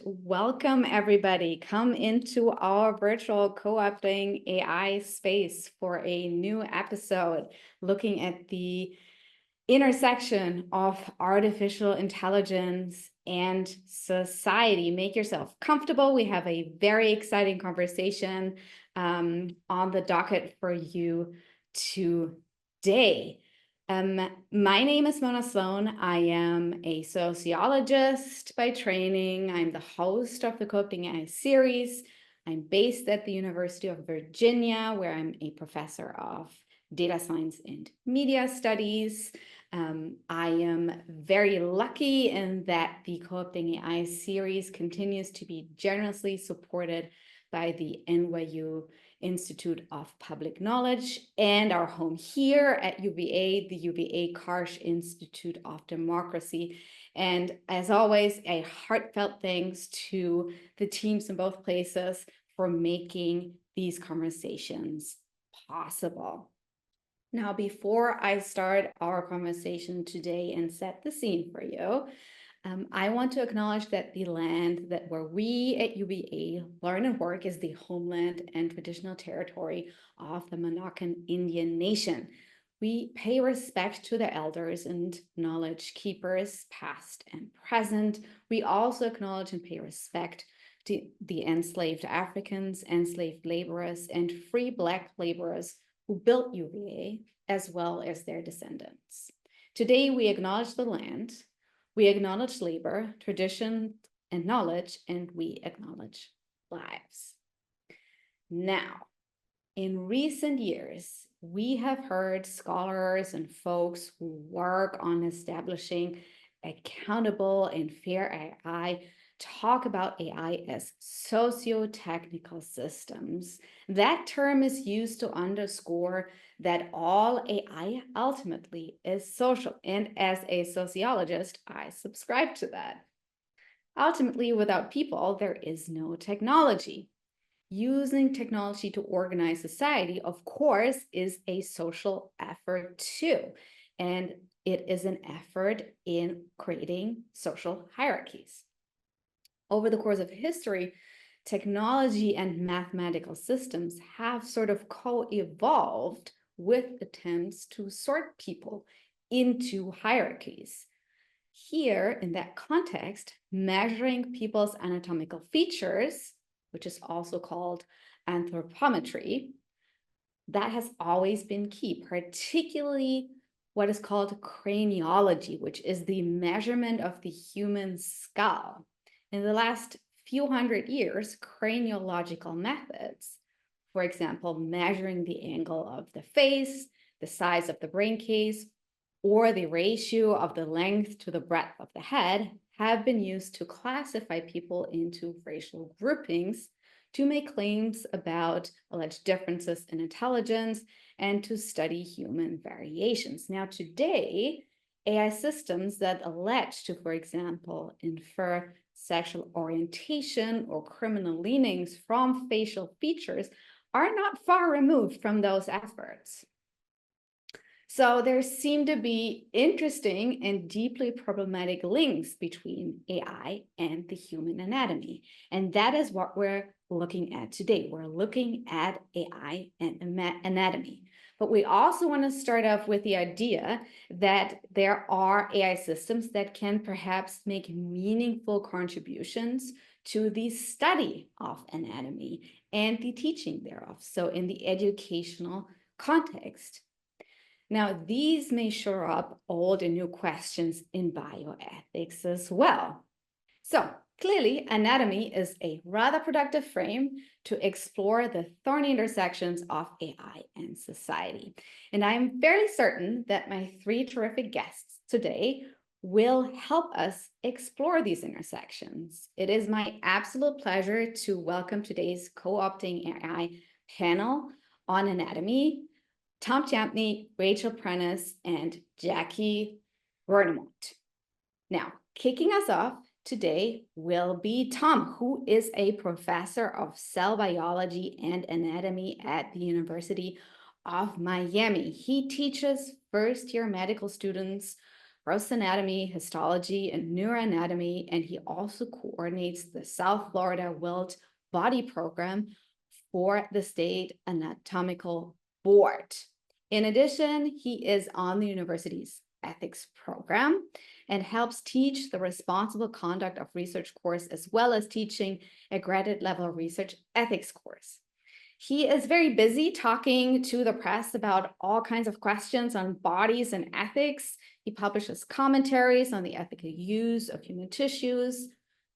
Welcome, everybody. Come into our virtual co-opting AI space for a new episode looking at the intersection of artificial intelligence and society. Make yourself comfortable. We have a very exciting conversation on the docket for you today. My name is Mona Sloane. I am a sociologist by training. I'm the host of the Co-opting AI series. I'm based at the University of Virginia, where I'm a professor of data science and media studies. I am very lucky in that the Co-opting AI series continues to be generously supported by the NYU Institute of Public Knowledge and our home here at UVA, the UVA Karsh Institute of Democracy. And as always, a heartfelt thanks to the teams in both places for making these conversations possible. Now, before I start our conversation today and set the scene for you, I want to acknowledge that the land where we at UVA learn and work is the homeland and traditional territory of the Monacan Indian Nation. We pay respect to the elders and knowledge keepers, past and present. We also acknowledge and pay respect to the enslaved Africans, enslaved laborers, and free Black laborers who built UVA, as well as their descendants. Today, we acknowledge the land, we acknowledge labor, tradition, and knowledge, and we acknowledge lives. Now, in recent years, we have heard scholars and folks who work on establishing accountable and fair AI talk about AI as socio-technical systems. That term is used to underscore that all AI ultimately is social. And as a sociologist, I subscribe to that. Ultimately, without people, there is no technology. Using technology to organize society, of course, is a social effort too. And it is an effort in creating social hierarchies. Over the course of history, technology and mathematical systems have sort of co-evolved with attempts to sort people into hierarchies. Here, in that context, measuring people's anatomical features, which is also called anthropometry, that has always been key, particularly what is called craniology, which is the measurement of the human skull. In the last few hundred years, craniological methods, for example, measuring the angle of the face, the size of the brain case, or the ratio of the length to the breadth of the head, have been used to classify people into racial groupings, to make claims about alleged differences in intelligence, and to study human variations. Now, today, AI systems that allege to, for example, infer sexual orientation or criminal leanings from facial features are not far removed from those efforts. So there seem to be interesting and deeply problematic links between AI and the human anatomy. And that is what we're looking at today. We're looking at AI and anatomy. But we also want to start off with the idea that there are AI systems that can perhaps make meaningful contributions to the study of anatomy and the teaching thereof. So in the educational context. Now, these may shore up old and new questions in bioethics as well. So clearly, anatomy is a rather productive frame to explore the thorny intersections of AI and society. And I'm fairly certain that my three terrific guests today will help us explore these intersections. It is my absolute pleasure to welcome today's co-opting AI panel on anatomy, Tom Champney, Rachel Prentice, and Jackie Vernemont. Now, kicking us off today will be Tom, who is a professor of cell biology and anatomy at the University of Miami. He teaches first-year medical students gross anatomy, histology, and neuroanatomy, and he also coordinates the South Florida Wilt Body Program for the State Anatomical Board. In addition, he is on the university's ethics program and helps teach the responsible conduct of research course, as well as teaching a graduate level research ethics course. He is very busy talking to the press about all kinds of questions on bodies and ethics. He publishes commentaries on the ethical use of human tissues,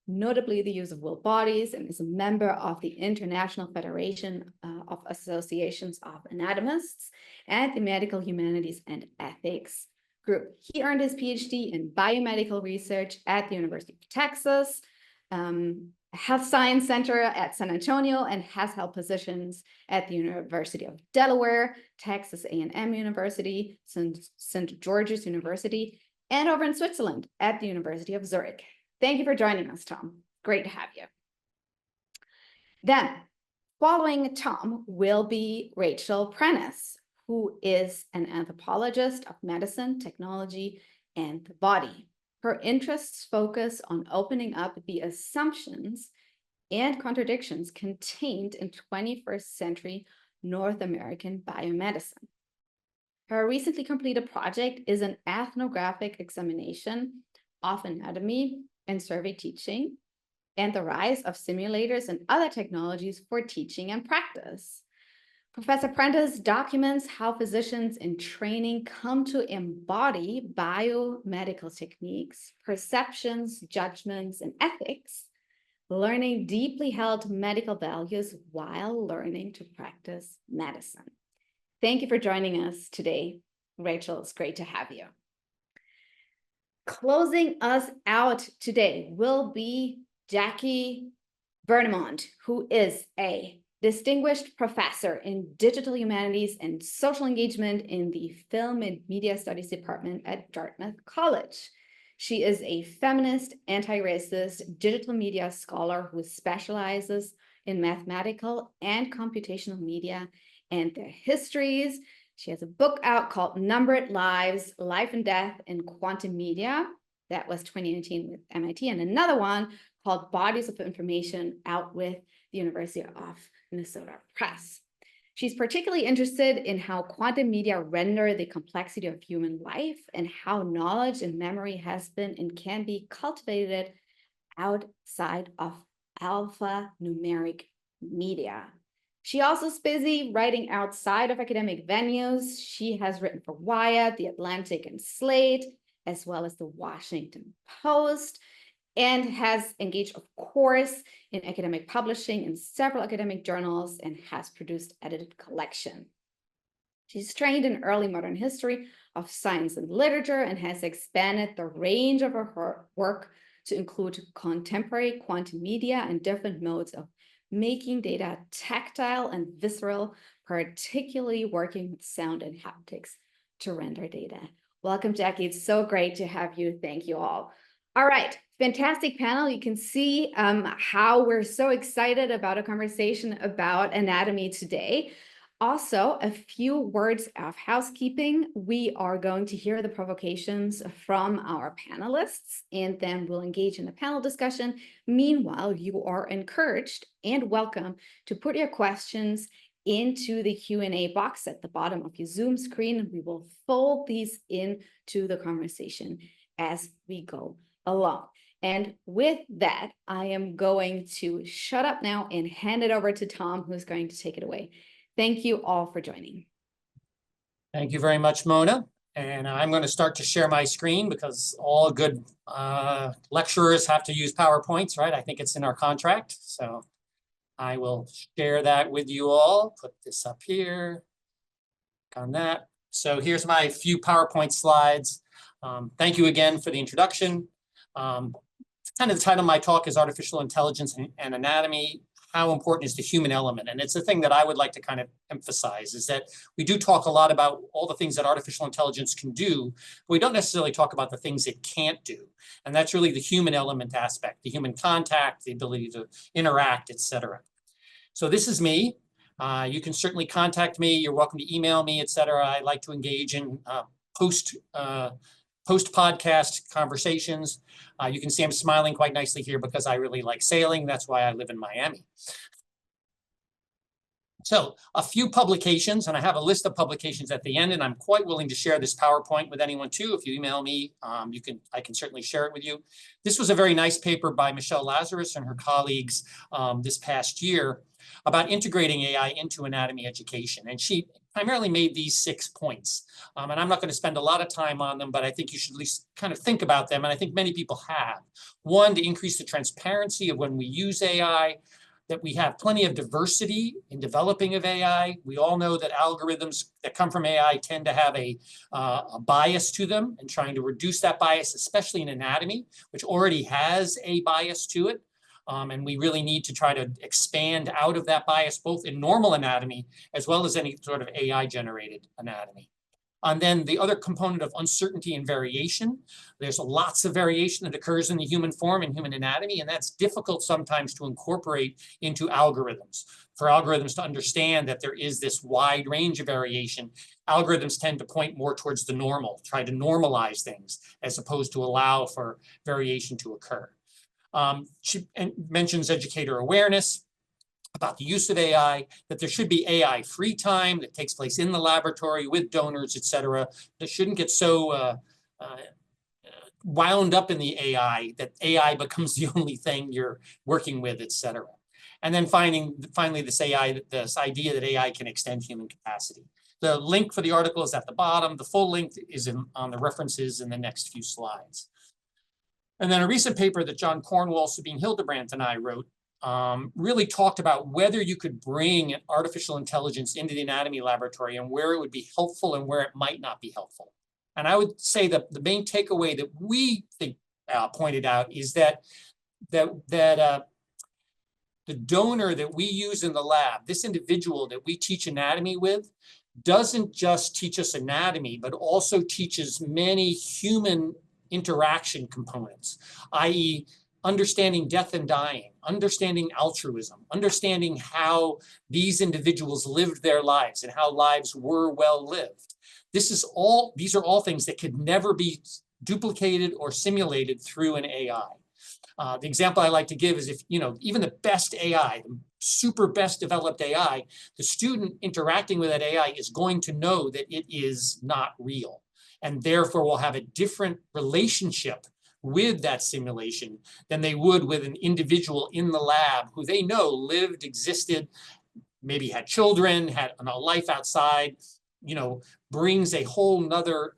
notably the use of willed bodies, and is a member of the International Federation of Associations of Anatomists and the Medical Humanities and Ethics group. He earned his Ph.D. in Biomedical Research at the University of Texas, Health Science Center at San Antonio, and has held positions at the University of Delaware, Texas A&M University, St. George's University, and over in Switzerland at the University of Zurich. Thank you for joining us, Tom. Great to have you. Then, following Tom will be Rachel Prentice, who is an anthropologist of medicine, technology, and the body. Her interests focus on opening up the assumptions and contradictions contained in 21st century North American biomedicine. Her recently completed project is an ethnographic examination of anatomy and survey teaching and the rise of simulators and other technologies for teaching and practice. Professor Prentice documents how physicians in training come to embody biomedical techniques, perceptions, judgments, and ethics, learning deeply held medical values while learning to practice medicine. Thank you for joining us today, Rachel. It's great to have you. Closing us out today will be Jackie Vernemont, who is a distinguished professor in digital humanities and social engagement in the Film and Media Studies Department at Dartmouth College. She is a feminist, anti-racist digital media scholar who specializes in mathematical and computational media and their histories. She has a book out called Numbered Lives, Life and Death in Quantum Media. That was 2019 with MIT, and another one called Bodies of Information out with the University of Minnesota Press. She's particularly interested in how quantum media render the complexity of human life and how knowledge and memory has been and can be cultivated outside of alphanumeric media. She also is busy writing outside of academic venues. She has written for Wired, The Atlantic, and Slate, as well as the Washington Post, and has engaged, of course, in academic publishing in several academic journals and has produced edited collection. She's trained in early modern history of science and literature and has expanded the range of her work to include contemporary quantum media and different modes of making data tactile and visceral, particularly working with sound and haptics to render data. Welcome, Jackie. It's so great to have you. Thank you all. All right, fantastic panel. You can see how we're so excited about a conversation about anatomy today. Also, a few words of housekeeping. We are going to hear the provocations from our panelists, and then we'll engage in a panel discussion. Meanwhile, you are encouraged and welcome to put your questions into the Q&A box at the bottom of your Zoom screen, and we will fold these into the conversation as we go along. And with that, I am going to shut up now and hand it over to Tom, who's going to take it away. Thank you all for joining. Thank you very much, Mona. And I'm going to start to share my screen because all good lecturers have to use PowerPoints, right? I think it's in our contract. So I will share that with you all. Put this up here, click on that. So here's my few PowerPoint slides. Thank you again for the introduction. Kind of the title of my talk is Artificial Intelligence and Anatomy. How important is the human element? And it's a thing that I would like to kind of emphasize is that we do talk a lot about all the things that artificial intelligence can do, but we don't necessarily talk about the things it can't do. And that's really the human element aspect, the human contact, the ability to interact, et cetera. So this is me. You can certainly contact me. You're welcome to email me, et cetera. I like to engage in post post-podcast conversations. You can see I'm smiling quite nicely here because I really like sailing. That's why I live in Miami. So a few publications, and I have a list of publications at the end, and I'm quite willing to share this PowerPoint with anyone too. If you email me, I can certainly share it with you. This was a very nice paper by Michelle Lazarus and her colleagues this past year about integrating AI into anatomy education. And she primarily made these 6 points. And I'm not going to spend a lot of time on them, but I think you should at least kind of think about them. And I think many people have. One, to increase the transparency of when we use AI, that we have plenty of diversity in developing of AI. We all know that algorithms that come from AI tend to have a bias to them, and trying to reduce that bias, especially in anatomy, which already has a bias to it. And we really need to try to expand out of that bias, both in normal anatomy as well as any sort of AI-generated anatomy. And then the other component of uncertainty and variation. There's lots of variation that occurs in the human form and human anatomy, and that's difficult sometimes to incorporate into algorithms. For algorithms to understand that there is this wide range of variation, algorithms tend to point more towards the normal, try to normalize things, as opposed to allow for variation to occur. She mentions educator awareness about the use of AI, that there should be AI free time that takes place in the laboratory with donors, et cetera. That shouldn't get so wound up in the AI that AI becomes the only thing you're working with, et cetera. And then finally, this idea that AI can extend human capacity. The link for the article is at the bottom. The full link is on the references in the next few slides. And then a recent paper that John Cornwall, Sabine Hildebrandt, and I wrote really talked about whether you could bring artificial intelligence into the anatomy laboratory and where it would be helpful and where it might not be helpful. And I would say that the main takeaway that we think pointed out is that the donor that we use in the lab, this individual that we teach anatomy with, doesn't just teach us anatomy, but also teaches many human interaction components, i.e., understanding death and dying, understanding altruism, understanding how these individuals lived their lives and how lives were well lived. These are all things that could never be duplicated or simulated through an AI. The example I like to give is if, even the best AI, the super best developed AI, the student interacting with that AI is going to know that it is not real, and therefore will have a different relationship with that simulation than they would with an individual in the lab who they know lived, existed, maybe had children, had a life outside, brings a whole nother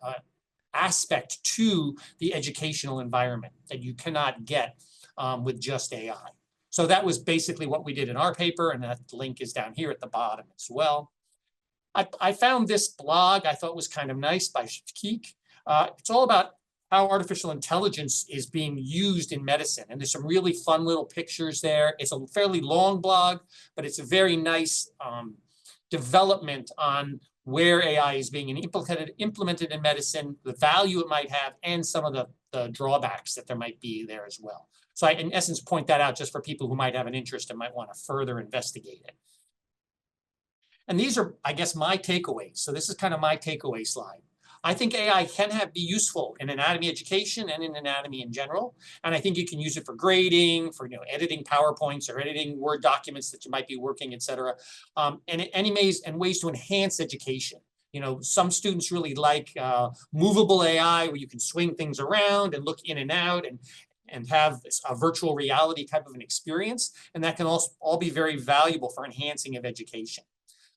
aspect to the educational environment that you cannot get with just AI. So that was basically what we did in our paper, and that link is down here at the bottom as well. I found this blog I thought was kind of nice by Shakik. It's all about how artificial intelligence is being used in medicine. And there's some really fun little pictures there. It's a fairly long blog, but it's a very nice development on where AI is being implemented in medicine, the value it might have, and some of the drawbacks that there might be there as well. So I, in essence, point that out just for people who might have an interest and might want to further investigate it. And these are, I guess, my takeaways. So this is kind of my takeaway slide. I think AI can be useful in anatomy education and in anatomy in general. And I think you can use it for grading, for editing PowerPoints or editing Word documents that you might be working, et cetera. And ways to enhance education. Some students really like movable AI, where you can swing things around and look in and out and have a virtual reality type of an experience. And that can also all be very valuable for enhancing of education.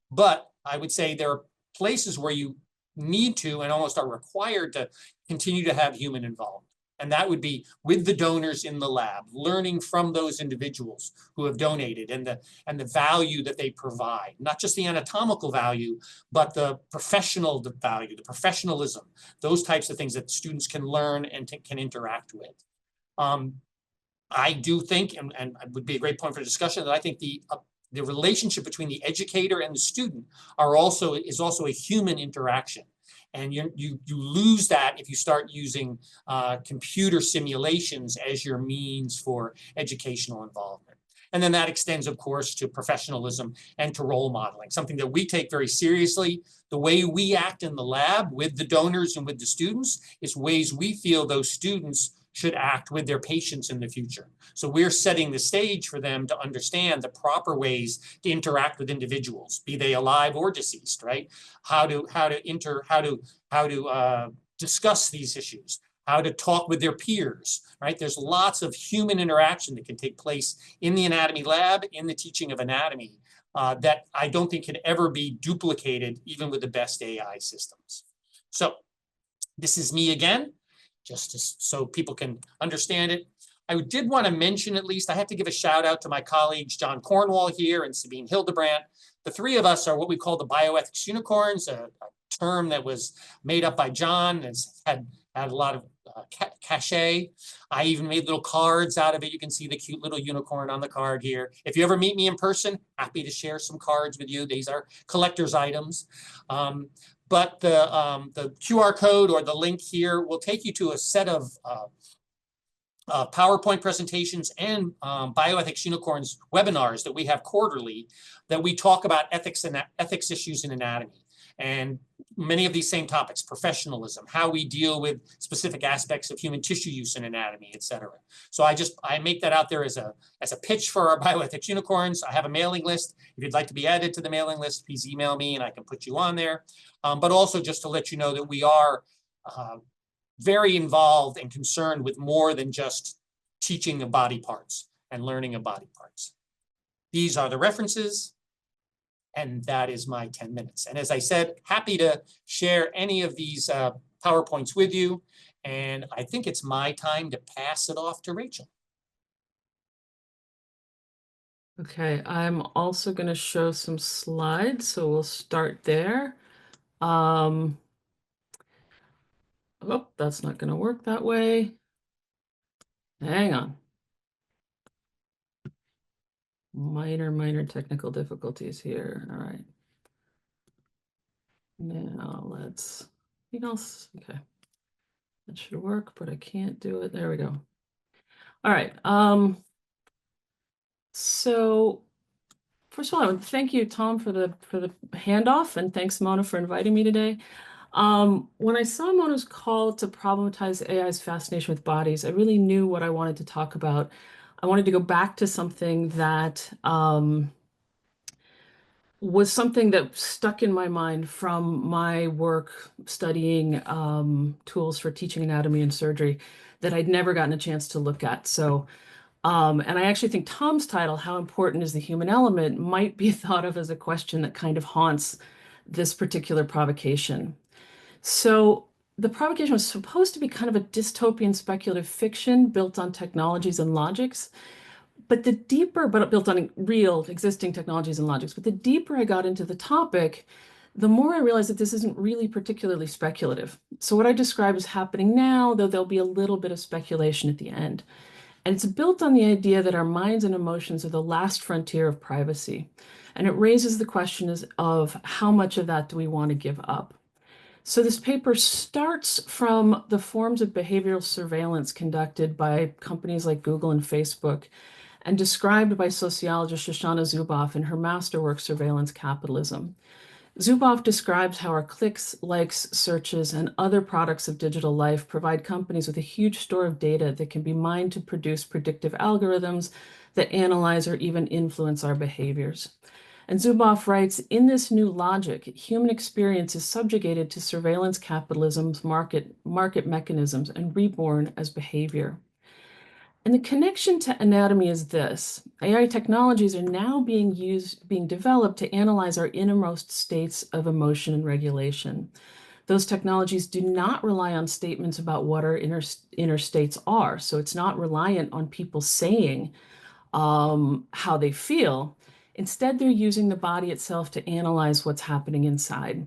But I would say there are places where you need to and almost are required to continue to have human involvement. And that would be with the donors in the lab, learning from those individuals who have donated and the value that they provide, not just the anatomical value, but the professional value, the professionalism, those types of things that students can learn and can interact with. I do think, and it would be a great point for discussion, that I think the relationship between the educator and the student is also a human interaction. And you lose that if you start using computer simulations as your means for educational involvement. And then that extends, of course, to professionalism and to role modeling, something that we take very seriously. The way we act in the lab with the donors and with the students is ways we feel those students should act with their patients in the future. So we're setting the stage for them to understand the proper ways to interact with individuals, be they alive or deceased, right? How to discuss these issues, how to talk with their peers, right? There's lots of human interaction that can take place in the anatomy lab, in the teaching of anatomy, that I don't think can ever be duplicated, even with the best AI systems. So this is me again, so people can understand it. I did want to mention, at least, I have to give a shout out to my colleagues, John Cornwall here and Sabine Hildebrandt. The three of us are what we call the bioethics unicorns, a term that was made up by John and has had a lot of cachet. I even made little cards out of it. You can see the cute little unicorn on the card here. If you ever meet me in person, happy to share some cards with you. These are collector's items. But the QR code or the link here will take you to a set of PowerPoint presentations and Bioethics Unicorns webinars that we have quarterly that we talk about ethics issues in anatomy. And many of these same topics, professionalism, how we deal with specific aspects of human tissue use in anatomy, et cetera. So I make that out there as a pitch for our Bioethics Unicorns. I have a mailing list. If you'd like to be added to the mailing list, please email me and I can put you on there. But also just to let you know that we are very involved and concerned with more than just teaching of body parts and learning of body parts. These are the references. And that is my 10 minutes. And as I said, happy to share any of these PowerPoints with you. And I think it's my time to pass it off to Rachel. Okay, I'm also going to show some slides, so we'll start there. Oh, that's not going to work that way. Hang on. Minor technical difficulties here. All right. Now let's, anything else? Okay. That should work, but I can't do it. There we go. All right. So first of all, I would thank you, Tom, for the handoff, and thanks, Mona, for inviting me today. When I saw Mona's call to problematize AI's fascination with bodies, I really knew what I wanted to talk about. I wanted to go back to something that was something that stuck in my mind from my work studying tools for teaching anatomy and surgery that I'd never gotten a chance to look at. So, and I actually think Tom's title, How Important is the Human Element, might be thought of as a question that kind of haunts this particular provocation. So the provocation was supposed to be kind of a dystopian speculative fiction built on technologies and logics. But built on real existing technologies and logics. But the deeper I got into the topic, the more I realized that this isn't really particularly speculative. So what I describe is happening now, though there'll be a little bit of speculation at the end. And it's built on the idea that our minds and emotions are the last frontier of privacy. And it raises the question of how much of that do we want to give up? So this paper starts from the forms of behavioral surveillance conducted by companies like Google and Facebook, and described by sociologist Shoshana Zuboff in her masterwork, Surveillance Capitalism. Zuboff describes how our clicks, likes, searches, and other products of digital life provide companies with a huge store of data that can be mined to produce predictive algorithms that analyze or even influence our behaviors. And Zuboff writes, in this new logic, human experience is subjugated to surveillance capitalism's market mechanisms and reborn as behavior. And the connection to anatomy is this: AI technologies are now being developed to analyze our innermost states of emotion and regulation. Those technologies do not rely on statements about what our inner states are. So it's not reliant on people saying how they feel. Instead, they're using the body itself to analyze what's happening inside.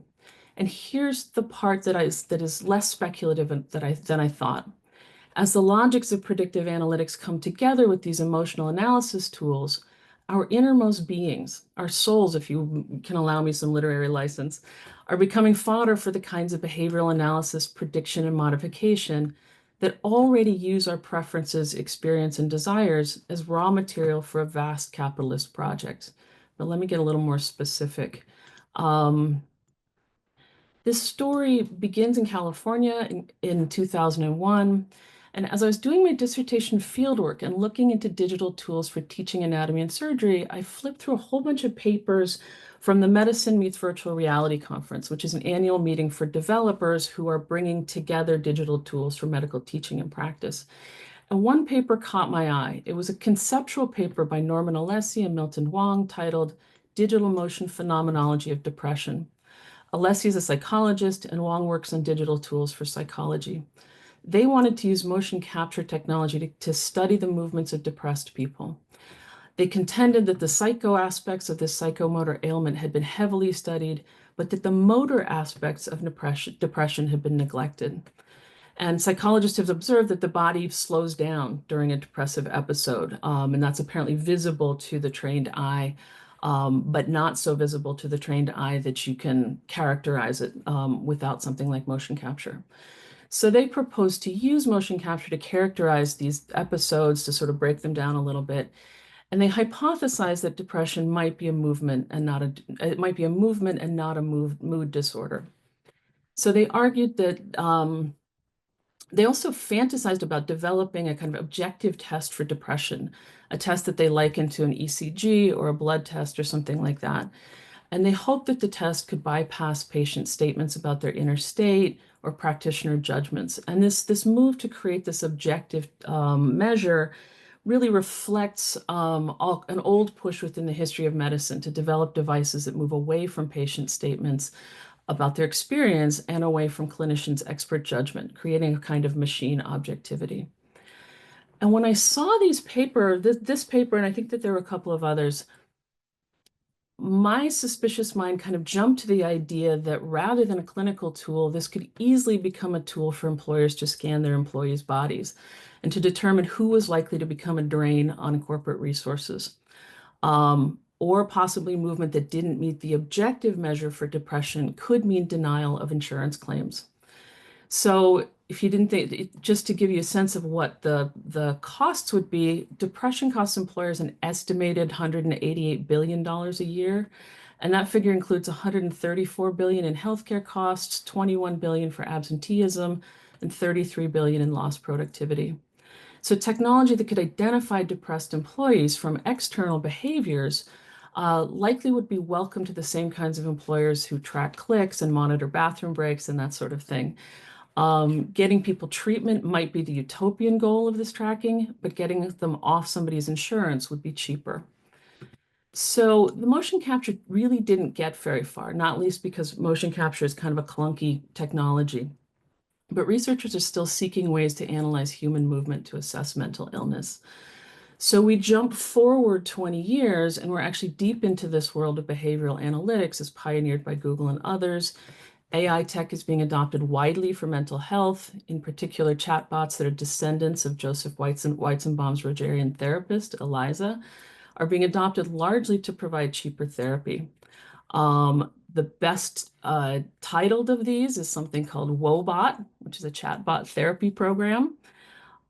And here's the part that is less speculative than I thought. As the logics of predictive analytics come together with these emotional analysis tools, our innermost beings, our souls, if you can allow me some literary license, are becoming fodder for the kinds of behavioral analysis, prediction, and modification that already use our preferences, experience, and desires as raw material for a vast capitalist project. But let me get a little more specific. This story begins in California in 2001. And as I was doing my dissertation fieldwork and looking into digital tools for teaching anatomy and surgery, I flipped through a whole bunch of papers from the Medicine Meets Virtual Reality Conference, which is an annual meeting for developers who are bringing together digital tools for medical teaching and practice. And one paper caught my eye. It was a conceptual paper by Norman Alessi and Milton Wong titled Digital Motion Phenomenology of Depression. Alessi is a psychologist, and Wong works on digital tools for psychology. They wanted to use motion capture technology to study the movements of depressed people. They contended that the psycho aspects of this psychomotor ailment had been heavily studied, but that the motor aspects of depression had been neglected. And psychologists have observed that the body slows down during a depressive episode, and that's apparently visible to the trained eye, but not so visible to the trained eye that you can characterize it without something like motion capture. So they proposed to use motion capture to characterize these episodes, to sort of break them down a little bit. And they hypothesized that depression might be a movement and not a mood disorder. So they argued that they also fantasized about developing a kind of objective test for depression, a test that they likened to an ECG or a blood test or something like that. And they hoped that the test could bypass patient statements about their inner state or practitioner judgments. And this move to create this objective measure really reflects an old push within the history of medicine to develop devices that move away from patient statements about their experience and away from clinicians' expert judgment, creating a kind of machine objectivity. And when I saw this paper, and I think that there were a couple of others, my suspicious mind kind of jumped to the idea that rather than a clinical tool, this could easily become a tool for employers to scan their employees' bodies and to determine who was likely to become a drain on corporate resources, or possibly movement that didn't meet the objective measure for depression could mean denial of insurance claims. So if you didn't think, just to give you a sense of what the costs would be, depression costs employers an estimated $188 billion a year. And that figure includes $134 billion in healthcare costs, $21 billion for absenteeism, and $33 billion in lost productivity. So technology that could identify depressed employees from external behaviors likely would be welcome to the same kinds of employers who track clicks and monitor bathroom breaks and that sort of thing. Getting people treatment might be the utopian goal of this tracking, but getting them off somebody's insurance would be cheaper. So the motion capture really didn't get very far, not least because motion capture is kind of a clunky technology. But researchers are still seeking ways to analyze human movement to assess mental illness. So we jump forward 20 years, and we're actually deep into this world of behavioral analytics as pioneered by Google and others. AI tech is being adopted widely for mental health, in particular chatbots that are descendants of Joseph Weizenbaum's Rogerian therapist, ELIZA, are being adopted largely to provide cheaper therapy. The best titled of these is something called Woebot, which is a chatbot therapy program.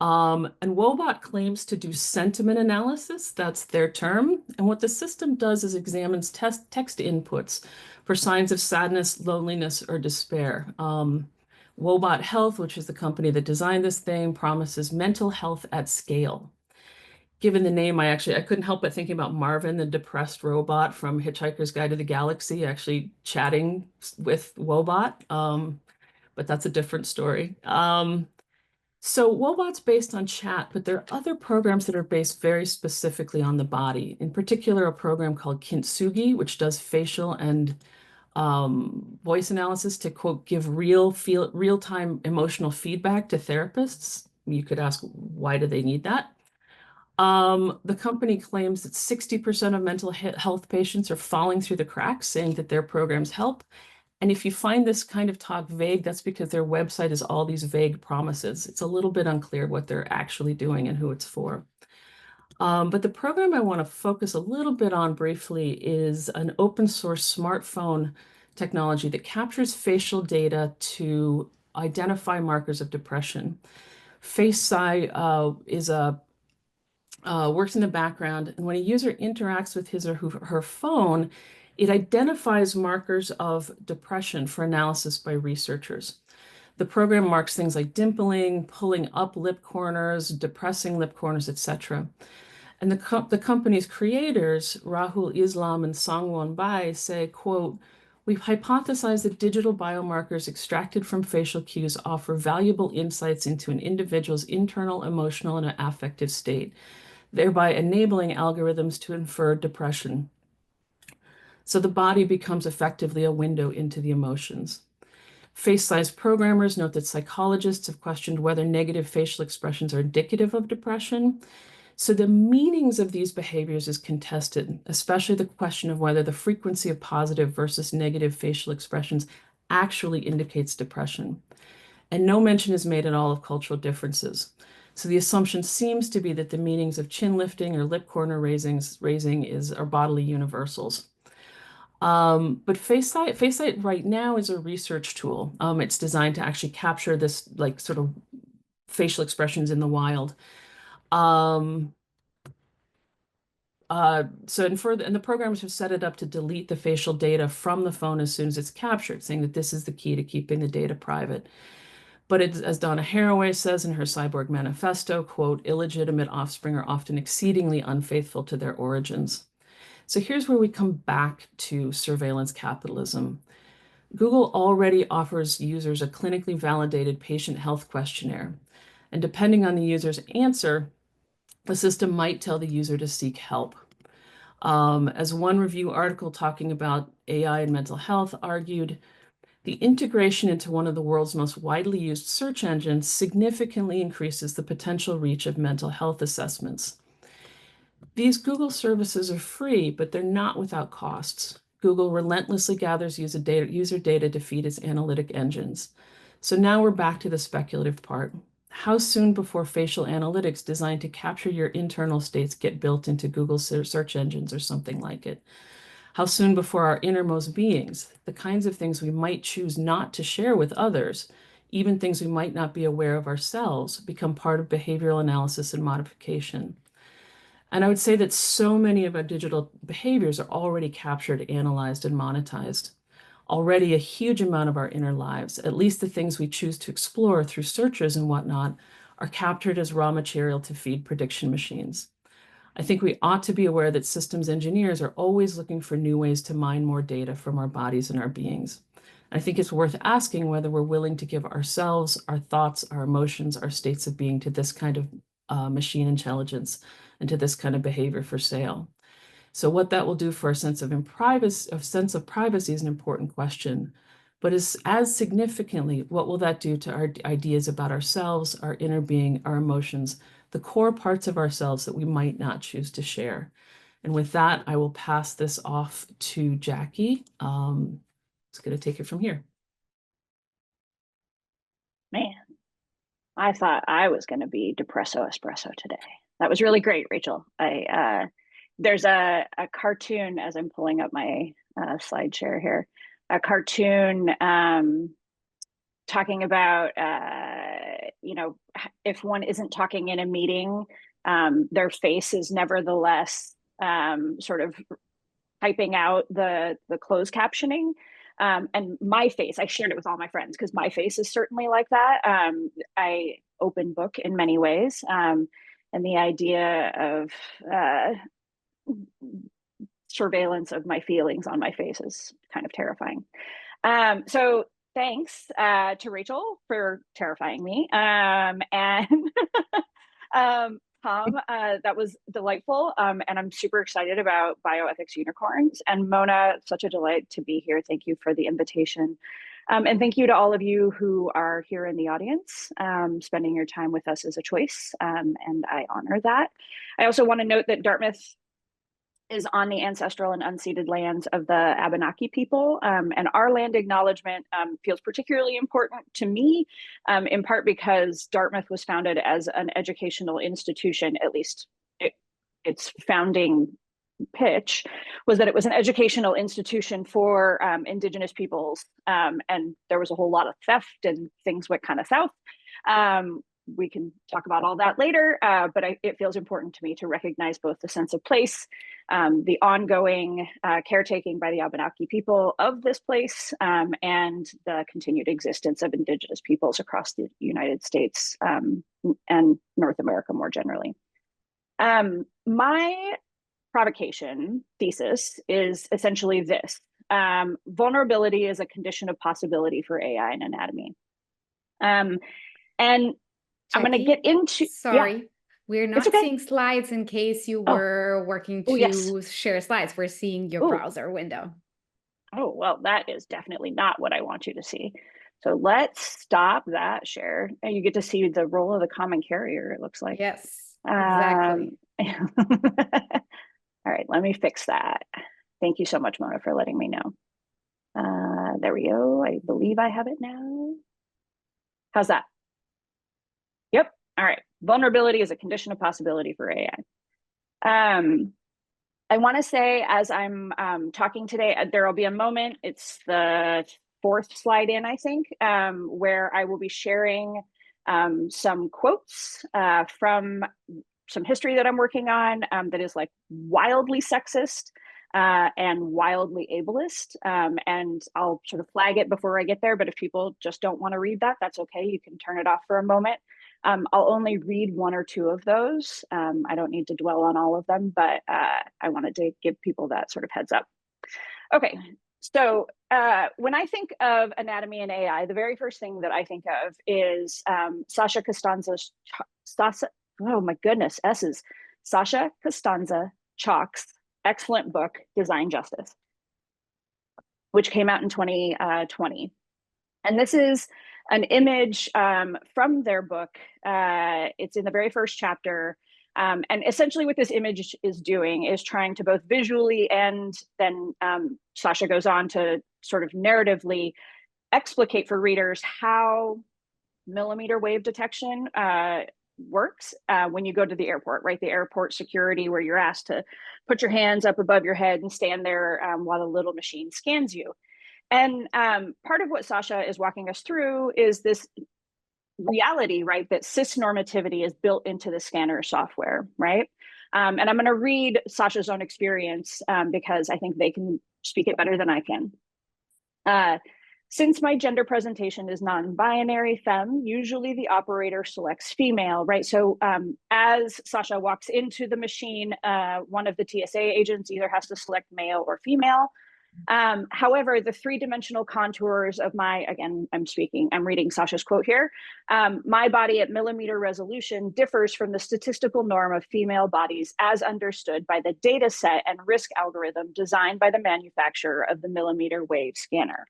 And Woebot claims to do sentiment analysis, that's their term. And what the system does is examines text inputs for signs of sadness, loneliness, or despair. Woebot Health, which is the company that designed this thing, promises mental health at scale. Given the name, I couldn't help but thinking about Marvin, the depressed robot from Hitchhiker's Guide to the Galaxy, actually chatting with Woebot, but that's a different story. So Woebot's based on chat, but there are other programs that are based very specifically on the body. In particular, a program called Kintsugi, which does facial and voice analysis to, quote, give real-time emotional feedback to therapists. You could ask, why do they need that? The company claims that 60% of mental health patients are falling through the cracks, saying that their programs help. And if you find this kind of talk vague, that's because their website is all these vague promises. It's a little bit unclear what they're actually doing and who it's for. But the program I want to focus a little bit on briefly is an open source smartphone technology that captures facial data to identify markers of depression. FaceSci works in the background, and when a user interacts with his or her phone, it identifies markers of depression for analysis by researchers. The program marks things like dimpling, pulling up lip corners, depressing lip corners, etc. And the company's creators, Rahul Islam and Sangwon Bai, say, quote, "We've hypothesized that digital biomarkers extracted from facial cues offer valuable insights into an individual's internal, emotional, and affective state, thereby enabling algorithms to infer depression. So the body becomes effectively a window into the emotions." FaceSci's programmers note that psychologists have questioned whether negative facial expressions are indicative of depression. So the meanings of these behaviors is contested, especially the question of whether the frequency of positive versus negative facial expressions actually indicates depression. And no mention is made at all of cultural differences. So the assumption seems to be that the meanings of chin lifting or lip corner raising are bodily universals. But FaceSight right now is a research tool. It's designed to actually capture this like sort of facial expressions in the wild. And the programmers have set it up to delete the facial data from the phone as soon as it's captured, saying that this is the key to keeping the data private. But as Donna Haraway says in her Cyborg Manifesto, quote, "Illegitimate offspring are often exceedingly unfaithful to their origins." So here's where we come back to surveillance capitalism. Google already offers users a clinically validated patient health questionnaire. And depending on the user's answer, the system might tell the user to seek help. As one review article talking about AI and mental health argued, the integration into one of the world's most widely used search engines significantly increases the potential reach of mental health assessments. These Google services are free, but they're not without costs. Google relentlessly gathers user data to feed its analytic engines. So now we're back to the speculative part. How soon before facial analytics designed to capture your internal states get built into Google search engines or something like it? How soon before our innermost beings, the kinds of things we might choose not to share with others, even things we might not be aware of ourselves, become part of behavioral analysis and modification? And I would say that so many of our digital behaviors are already captured, analyzed, and monetized. Already a huge amount of our inner lives, at least the things we choose to explore through searches and whatnot, are captured as raw material to feed prediction machines. I think we ought to be aware that systems engineers are always looking for new ways to mine more data from our bodies and our beings. I think it's worth asking whether we're willing to give ourselves, our thoughts, our emotions, our states of being to this kind of machine intelligence and to this kind of behavior for sale. So what that will do for our sense of privacy is an important question, but as significantly, what will that do to our ideas about ourselves, our inner being, our emotions, the core parts of ourselves that we might not choose to share? And with that, I will pass this off to Jackie. Who's going to take it from here. Man, I thought I was going to be depresso espresso today. That was really great, Rachel. There's a cartoon, as I'm pulling up my slide share here, a cartoon talking about, if one isn't talking in a meeting, their face is nevertheless sort of typing out the closed captioning. And my face, I shared it with all my friends because my face is certainly like that. I open book in many ways. And the idea of surveillance of my feelings on my face is kind of terrifying. So thanks to Rachel for terrifying me. And Tom, that was delightful. And I'm super excited about bioethics unicorns. And Mona, such a delight to be here. Thank you for the invitation. And thank you to all of you who are here in the audience. Spending your time with us is a choice, and I honor that. I also want to note that Dartmouth is on the ancestral and unceded lands of the Abenaki people. And our land acknowledgement feels particularly important to me, in part because Dartmouth was founded as an educational institution, at least its founding pitch was that it was an educational institution for Indigenous peoples. And there was a whole lot of theft and things went kind of south. we can talk about all that later, but it feels important to me to recognize both the sense of place, the ongoing caretaking by the Abenaki people of this place, and the continued existence of Indigenous peoples across the United States and North America more generally. My provocation thesis is essentially this. Vulnerability is a condition of possibility for AI and anatomy. And I'm going to get into. Sorry, yeah. we're not seeing slides in case you were working to share slides. We're seeing your browser window. Oh, well, that is definitely not what I want you to see. So let's stop that share. And you get to see the role of the common carrier, it looks like. Yes, exactly. All right, let me fix that. Thank you so much, Mona, for letting me know. There we go. I believe I have it now. How's that? Yep. All right. Vulnerability is a condition of possibility for AI. I want to say, as I'm talking today, there will be a moment, it's the 4th slide in, I think, where I will be sharing some quotes from some history that I'm working on that is like wildly sexist and wildly ableist. And I'll sort of flag it before I get there, but if people just don't want to read that, that's okay. You can turn it off for a moment. I'll only read 1 or 2 of those. I don't need to dwell on all of them, but I wanted to give people that sort of heads up. Okay, so when I think of anatomy and AI, the very first thing that I think of is Sasha Costanza Chalk's excellent book, Design Justice, which came out in 2020. And this is an image from their book. It's in the very first chapter. And essentially what this image is doing is trying to both visually and then Sasha goes on to sort of narratively explicate for readers how millimeter wave detection works when you go to the airport, right? The airport security where you're asked to put your hands up above your head and stand there while the little machine scans you. And part of what Sasha is walking us through is this reality, right, that cisnormativity is built into the scanner software, right? And I'm going to read Sasha's own experience because I think they can speak it better than I can. Since my gender presentation is non-binary femme, usually the operator selects female, right? So as Sasha walks into the machine, one of the TSA agents either has to select male or female. However, the 3-dimensional contours of my, again, I'm reading Sasha's quote here, my body at millimeter resolution differs from the statistical norm of female bodies as understood by the data set and risk algorithm designed by the manufacturer of the millimeter wave scanner.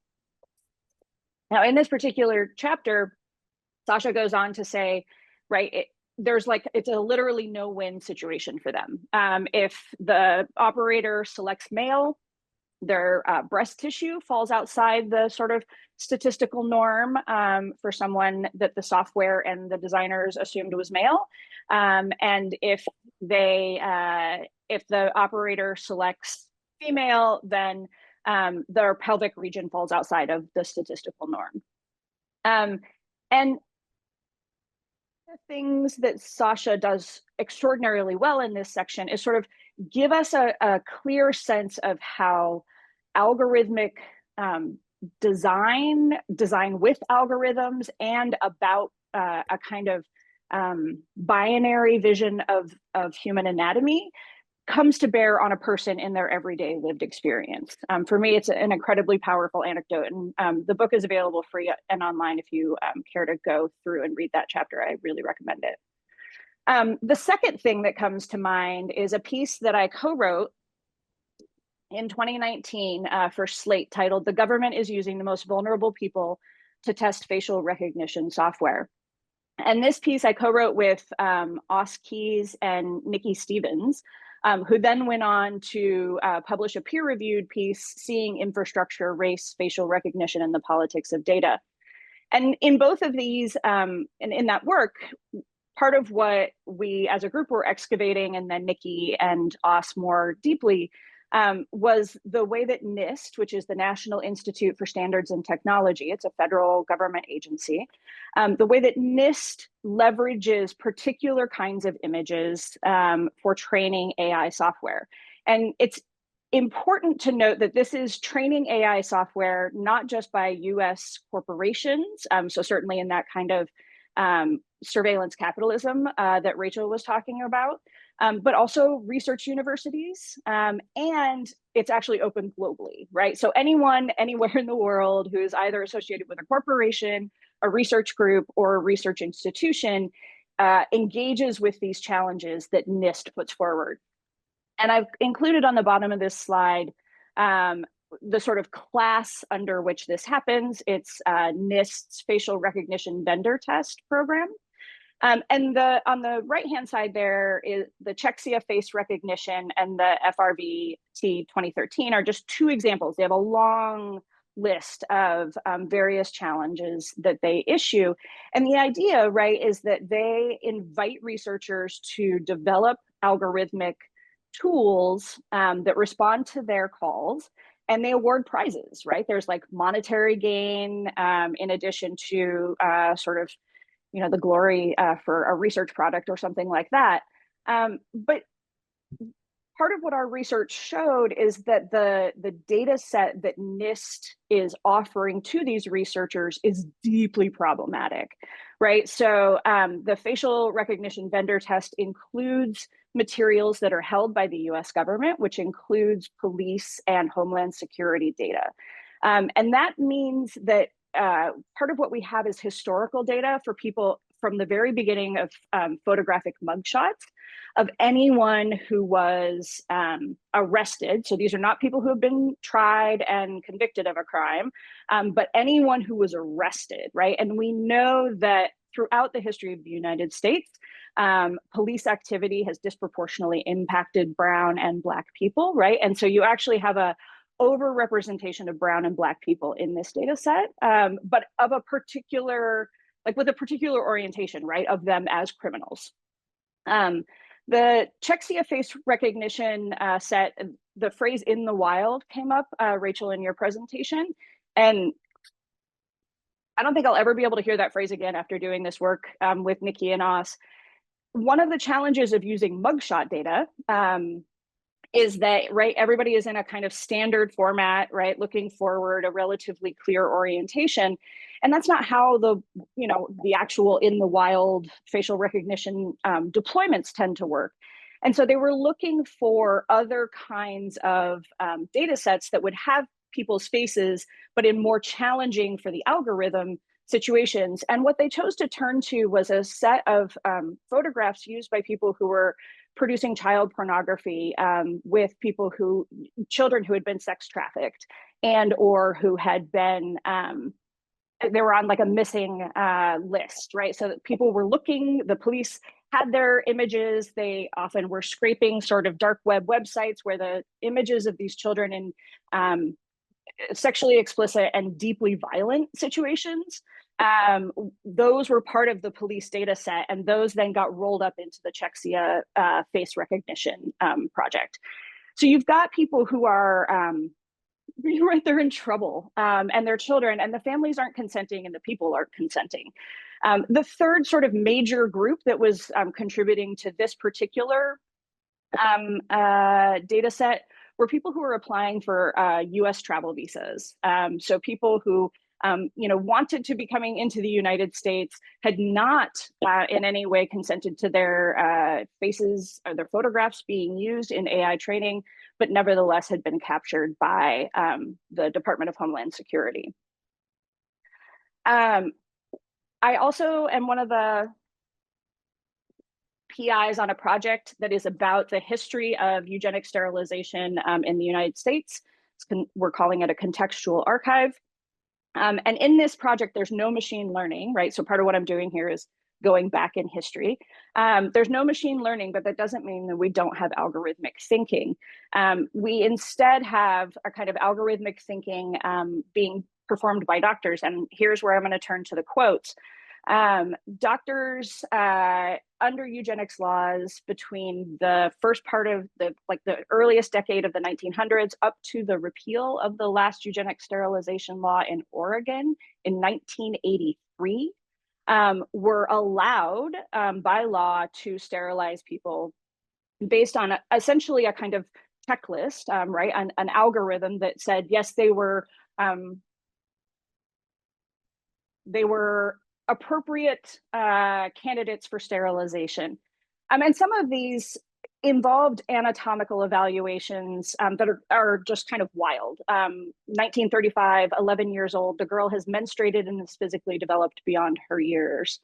Now, in this particular chapter, Sasha goes on to say, right, it's a literally no-win situation for them. If the operator selects male, their breast tissue falls outside the sort of statistical norm for someone that the software and the designers assumed was male. And if the operator selects female, then their pelvic region falls outside of the statistical norm. And the things that Sasha does extraordinarily well in this section is sort of give us a clear sense of how algorithmic design with algorithms and about a kind of binary vision of human anatomy comes to bear on a person in their everyday lived experience. For me, it's an incredibly powerful anecdote, and the book is available free and online if you care to go through and read that chapter. I really recommend it. The second thing that comes to mind is a piece that I co-wrote in 2019 for Slate titled "The Government is Using the Most Vulnerable People to Test Facial Recognition Software." And this piece I co-wrote with Os Keys and Nikki Stevens, who then went on to publish a peer-reviewed piece, Seeing Infrastructure, Race, Facial Recognition, and the Politics of Data. And in both of these, and in that work, part of what we as a group were excavating, and then Nikki and Os more deeply, was the way that NIST, which is the National Institute for Standards and Technology, it's a federal government agency, the way that NIST leverages particular kinds of images for training AI software. And it's important to note that this is training AI software not just by US corporations, so certainly in that kind of surveillance capitalism that Rachel was talking about, but also research universities, and it's actually open globally, right? So anyone, anywhere in the world who is either associated with a corporation, a research group, or a research institution engages with these challenges that NIST puts forward. And I've included on the bottom of this slide the sort of class under which this happens. It's NIST's facial recognition vendor test program. And on the right-hand side there is the Chexia face recognition and the FRVT 2013 are just two examples. They have a long list of various challenges that they issue. And the idea, right, is that they invite researchers to develop algorithmic tools that respond to their calls, and they award prizes, right? There's like monetary gain in addition to sort of, you know, the glory for a research product or something like that. But part of what our research showed is that the data set that NIST is offering to these researchers is deeply problematic, right? So the facial recognition vendor test includes materials that are held by the US government, which includes police and homeland security data. And that means that part of what we have is historical data for people from the very beginning of photographic mugshots of anyone who was arrested. So these are not people who have been tried and convicted of a crime, but anyone who was arrested, right? And we know that throughout the history of the United States, police activity has disproportionately impacted brown and Black people, right? And so you actually have a overrepresentation of brown and Black people in this data set, but of a particular, like with a particular orientation, right, of them as criminals. The Chexia face recognition set, the phrase "in the wild" came up, Rachel, in your presentation. And I don't think I'll ever be able to hear that phrase again after doing this work with Nikki and Os. One of the challenges of using mugshot data is that, right, everybody is in a kind of standard format, right, looking forward, a relatively clear orientation. And that's not how the, you know, the actual in the wild facial recognition deployments tend to work. And so they were looking for other kinds of data sets that would have people's faces, but in more challenging for the algorithm situations. And what they chose to turn to was a set of photographs used by people who were producing child pornography with people who, children who had been sex trafficked and or who had been, they were on like a missing list, right? So that people were looking, the police had their images, they often were scraping sort of dark web websites where the images of these children in sexually explicit and deeply violent situations, those were part of the police data set, and those then got rolled up into the Chexia face recognition project. So you've got people who are, right, they're in trouble, and their children, and the families aren't consenting and the people aren't consenting. The third sort of major group that was contributing to this particular data set were people who were applying for US travel visas. So people who you know, wanted to be coming into the United States, had not in any way consented to their faces or their photographs being used in AI training, but nevertheless had been captured by the Department of Homeland Security. I also am one of the PIs on a project that is about the history of eugenic sterilization in the United States. We're calling it a contextual archive. And in this project, there's no machine learning, right? So part of what I'm doing here is going back in history. There's no machine learning, but that doesn't mean that we don't have algorithmic thinking. We instead have a kind of algorithmic thinking being performed by doctors. And here's where I'm going to turn to the quotes. Doctors under eugenics laws between the first part of the earliest decade of the 1900s up to the repeal of the last eugenic sterilization law in Oregon in 1983 were allowed by law to sterilize people based on essentially a kind of checklist, right? An algorithm that said, yes, they were appropriate candidates for sterilization. And some of these involved anatomical evaluations that are just kind of wild. 1935, 11 years old, the girl has menstruated and is physically developed beyond her years.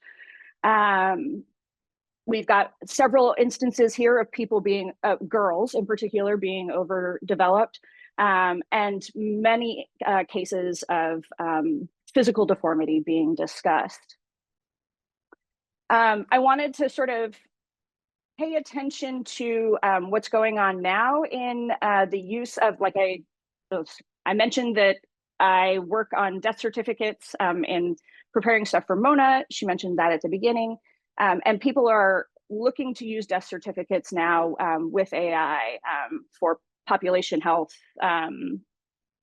We've got several instances here of people being, girls in particular, being overdeveloped, and many cases of physical deformity being discussed. I wanted to sort of pay attention to what's going on now in the use of, like I mentioned that I work on death certificates in preparing stuff for Mona. She mentioned that at the beginning. And people are looking to use death certificates now with AI for population health,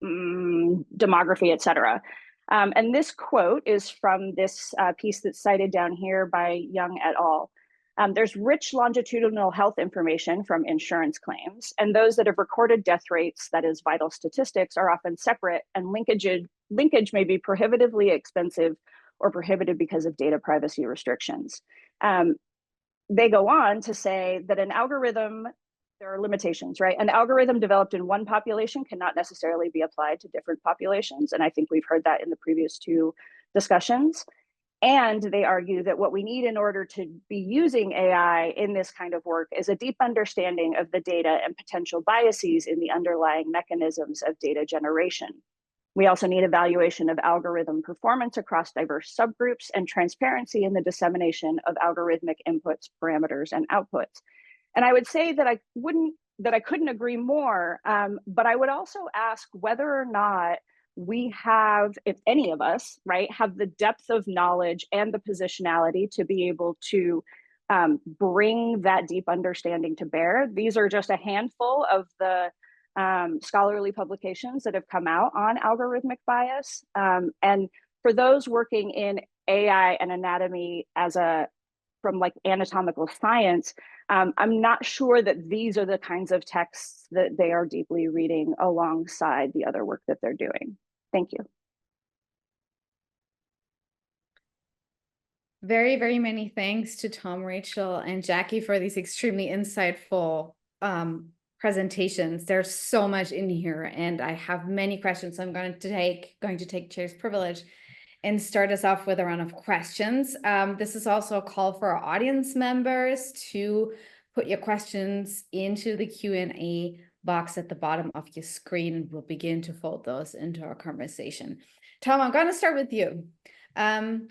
demography, et cetera. And this quote is from this piece that's cited down here by Young et al. There's rich longitudinal health information from insurance claims, and those that have recorded death rates, that is vital statistics, are often separate, and linkage may be prohibitively expensive or prohibited because of data privacy restrictions. They go on to say that an algorithm, there are limitations, right? An algorithm developed in one population cannot necessarily be applied to different populations. And I think we've heard that in the previous two discussions. And they argue that what we need in order to be using AI in this kind of work is a deep understanding of the data and potential biases in the underlying mechanisms of data generation. We also need evaluation of algorithm performance across diverse subgroups and transparency in the dissemination of algorithmic inputs, parameters, and outputs. And I would say that I couldn't agree more, but I would also ask whether or not we have, if any of us, right, have the depth of knowledge and the positionality to be able to bring that deep understanding to bear. These are just a handful of the scholarly publications that have come out on algorithmic bias. And for those working in AI and anatomy from like anatomical science, I'm not sure that these are the kinds of texts that they are deeply reading alongside the other work that they're doing. Thank you. Very, very many thanks to Tom, Rachel, and Jackie for these extremely insightful presentations. There's so much in here, and I have many questions. So I'm going to take chair's privilege and start us off with a round of questions. This is also a call for our audience members to put your questions into the Q&A box at the bottom of your screen, and we'll begin to fold those into our conversation. Tom, I'm going to start with you. I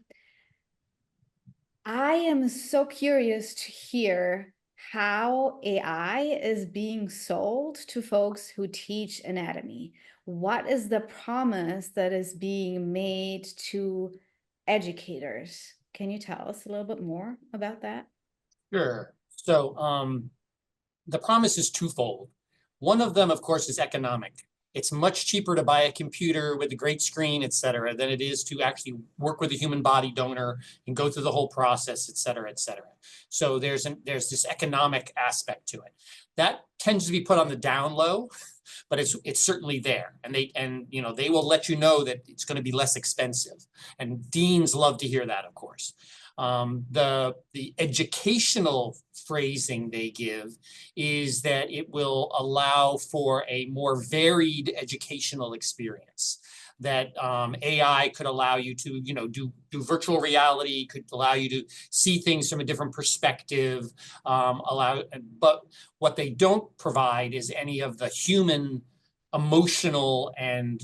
am so curious to hear how AI is being sold to folks who teach anatomy. What is the promise that is being made to educators? Can you tell us a little bit more about that? Sure. So the promise is twofold. One of them, of course, is economic. It's much cheaper to buy a computer with a great screen, et cetera, than it is to actually work with a human body donor and go through the whole process, et cetera, et cetera. So there's this economic aspect to it. That tends to be put on the down low, but it's certainly there. And they will let you know that it's going to be less expensive. And deans love to hear that, of course. The educational phrasing they give is that it will allow for a more varied educational experience. That AI could allow you to, do virtual reality, could allow you to see things from a different perspective. But what they don't provide is any of the human, emotional, and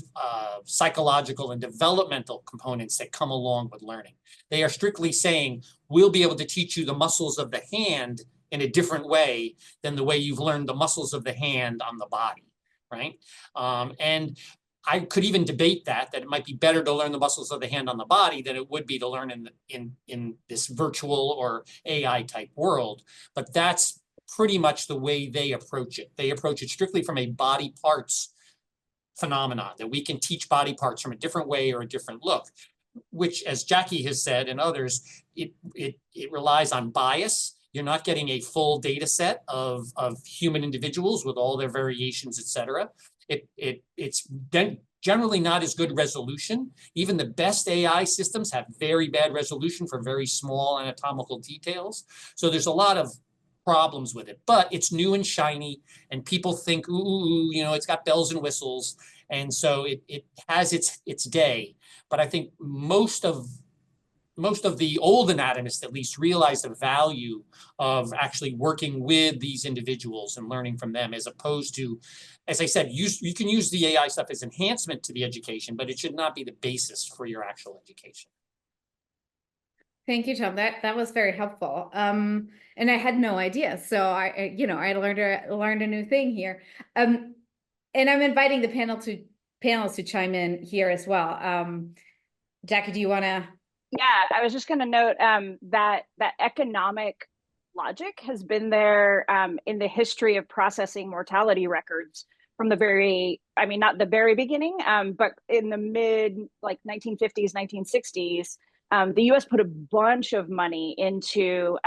psychological and developmental components that come along with learning. They are strictly saying, we'll be able to teach you the muscles of the hand in a different way than the way you've learned the muscles of the hand on the body, right? And I could even debate that it might be better to learn the muscles of the hand on the body than it would be to learn in this virtual or AI type world. But that's pretty much the way they approach it. They approach it strictly from a body parts phenomenon, that we can teach body parts from a different way or a different look, which, as Jackie has said and others, it relies on bias. You're not getting a full data set of human individuals with all their variations, et cetera. It's generally not as good resolution. Even the best AI systems have very bad resolution for very small anatomical details. So there's a lot of problems with it, but it's new and shiny, and people think, ooh, you know, it's got bells and whistles, and so it has its day. But I think most of the old anatomists at least realize the value of actually working with these individuals and learning from them, as opposed to, as I said, you can use the AI stuff as enhancement to the education, but it should not be the basis for your actual education. Thank you, Tom. That was very helpful. And I had no idea. So I learned a new thing here. And I'm inviting the panelists to chime in here as well. Jackie, do you want to? Yeah, I was just going to note that economic logic has been there in the history of processing mortality records from the not the very beginning, but in the mid 1950s, 1960s. The US put a bunch of money into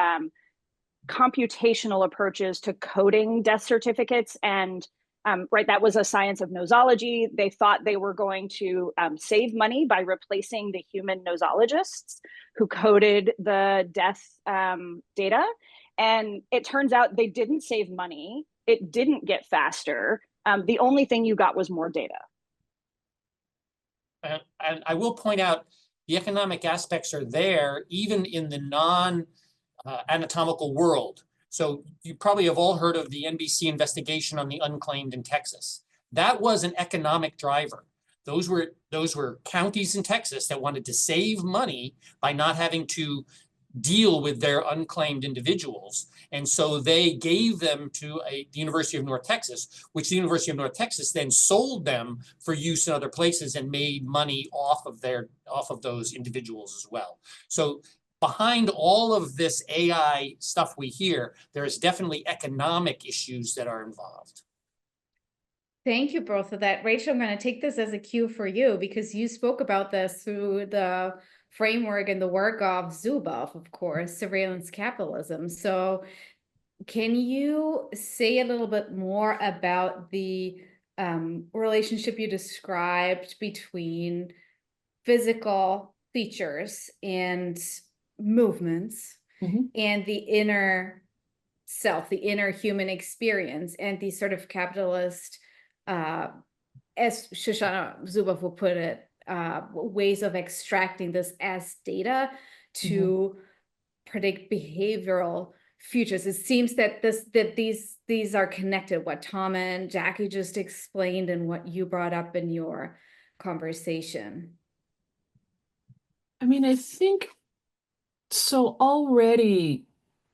computational approaches to coding death certificates. And that was a science of nosology. They thought they were going to save money by replacing the human nosologists who coded the death data. And it turns out they didn't save money. It didn't get faster. The only thing you got was more data. And I will point out, the economic aspects are there even in the non-anatomical world. So you probably have all heard of the NBC investigation on the unclaimed in Texas. That was an economic driver. Those were counties in Texas that wanted to save money by not having to deal with their unclaimed individuals. And so they gave them to the University of North Texas, which the University of North Texas then sold them for use in other places and made money off of those individuals as well. So behind all of this AI stuff we hear, there is definitely economic issues that are involved. Thank you both for that. Rachel, I'm going to take this as a cue for you, because you spoke about this through the framework and the work of Zuboff, of course, surveillance capitalism. So can you say a little bit more about the relationship you described between physical features and movements and the inner self, the inner human experience, and the sort of capitalist, as Shoshana Zuboff will put it, ways of extracting this as data to predict behavioral futures? It seems that these are connected, what Tom and Jackie just explained and what you brought up in your conversation. I mean, I think so. Already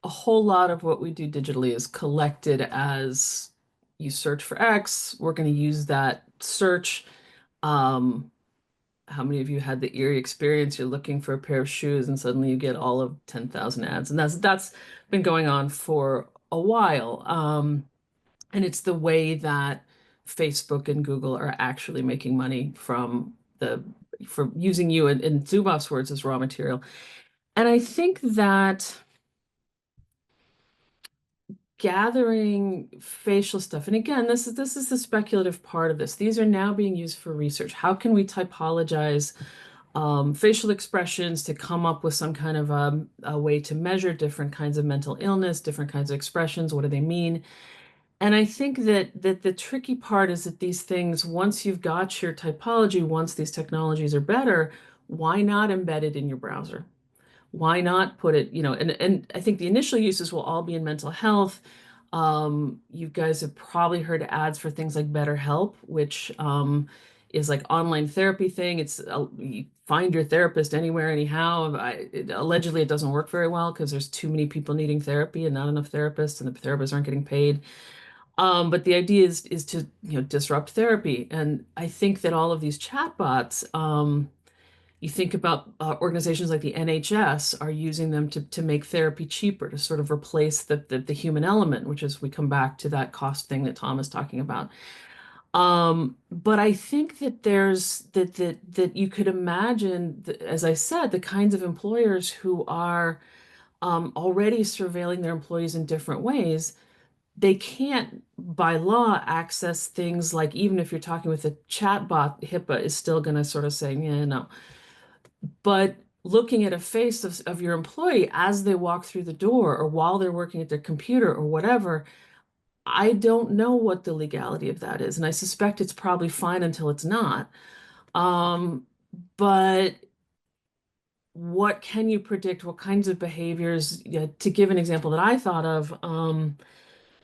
a whole lot of what we do digitally is collected as you search for X, we're going to use that search. How many of you had the eerie experience? You're looking for a pair of shoes and suddenly you get all of 10,000 ads, and that's been going on for a while. And it's the way that Facebook and Google are actually making money for using you, in Zuboff's words, as raw material. And I think that gathering facial stuff, and again, this is the speculative part of this. These are now being used for research. How can we typologize facial expressions to come up with some kind of a way to measure different kinds of mental illness, different kinds of expressions? What do they mean? And I think that the tricky part is that these things, once you've got your typology, once these technologies are better, why not embed it in your browser? Why not put it, and I think the initial uses will all be in mental health. You guys have probably heard ads for things like BetterHelp, which is like online therapy thing. It's you find your therapist anywhere, anyhow. Allegedly, it doesn't work very well because there's too many people needing therapy and not enough therapists, and the therapists aren't getting paid. But the idea is to, disrupt therapy. And I think that all of these chatbots, you think about organizations like the NHS are using them to make therapy cheaper, to sort of replace the human element, which is, we come back to that cost thing that Tom is talking about. But I think that that you could imagine, as I said, the kinds of employers who are already surveilling their employees in different ways. They can't, by law, access things like, even if you're talking with a chatbot, HIPAA is still going to sort of say, yeah, no. But looking at a face of your employee as they walk through the door or while they're working at their computer or whatever, I don't know what the legality of that is. And I suspect it's probably fine until it's not. But what can you predict? What kinds of behaviors? To give an example that I thought of,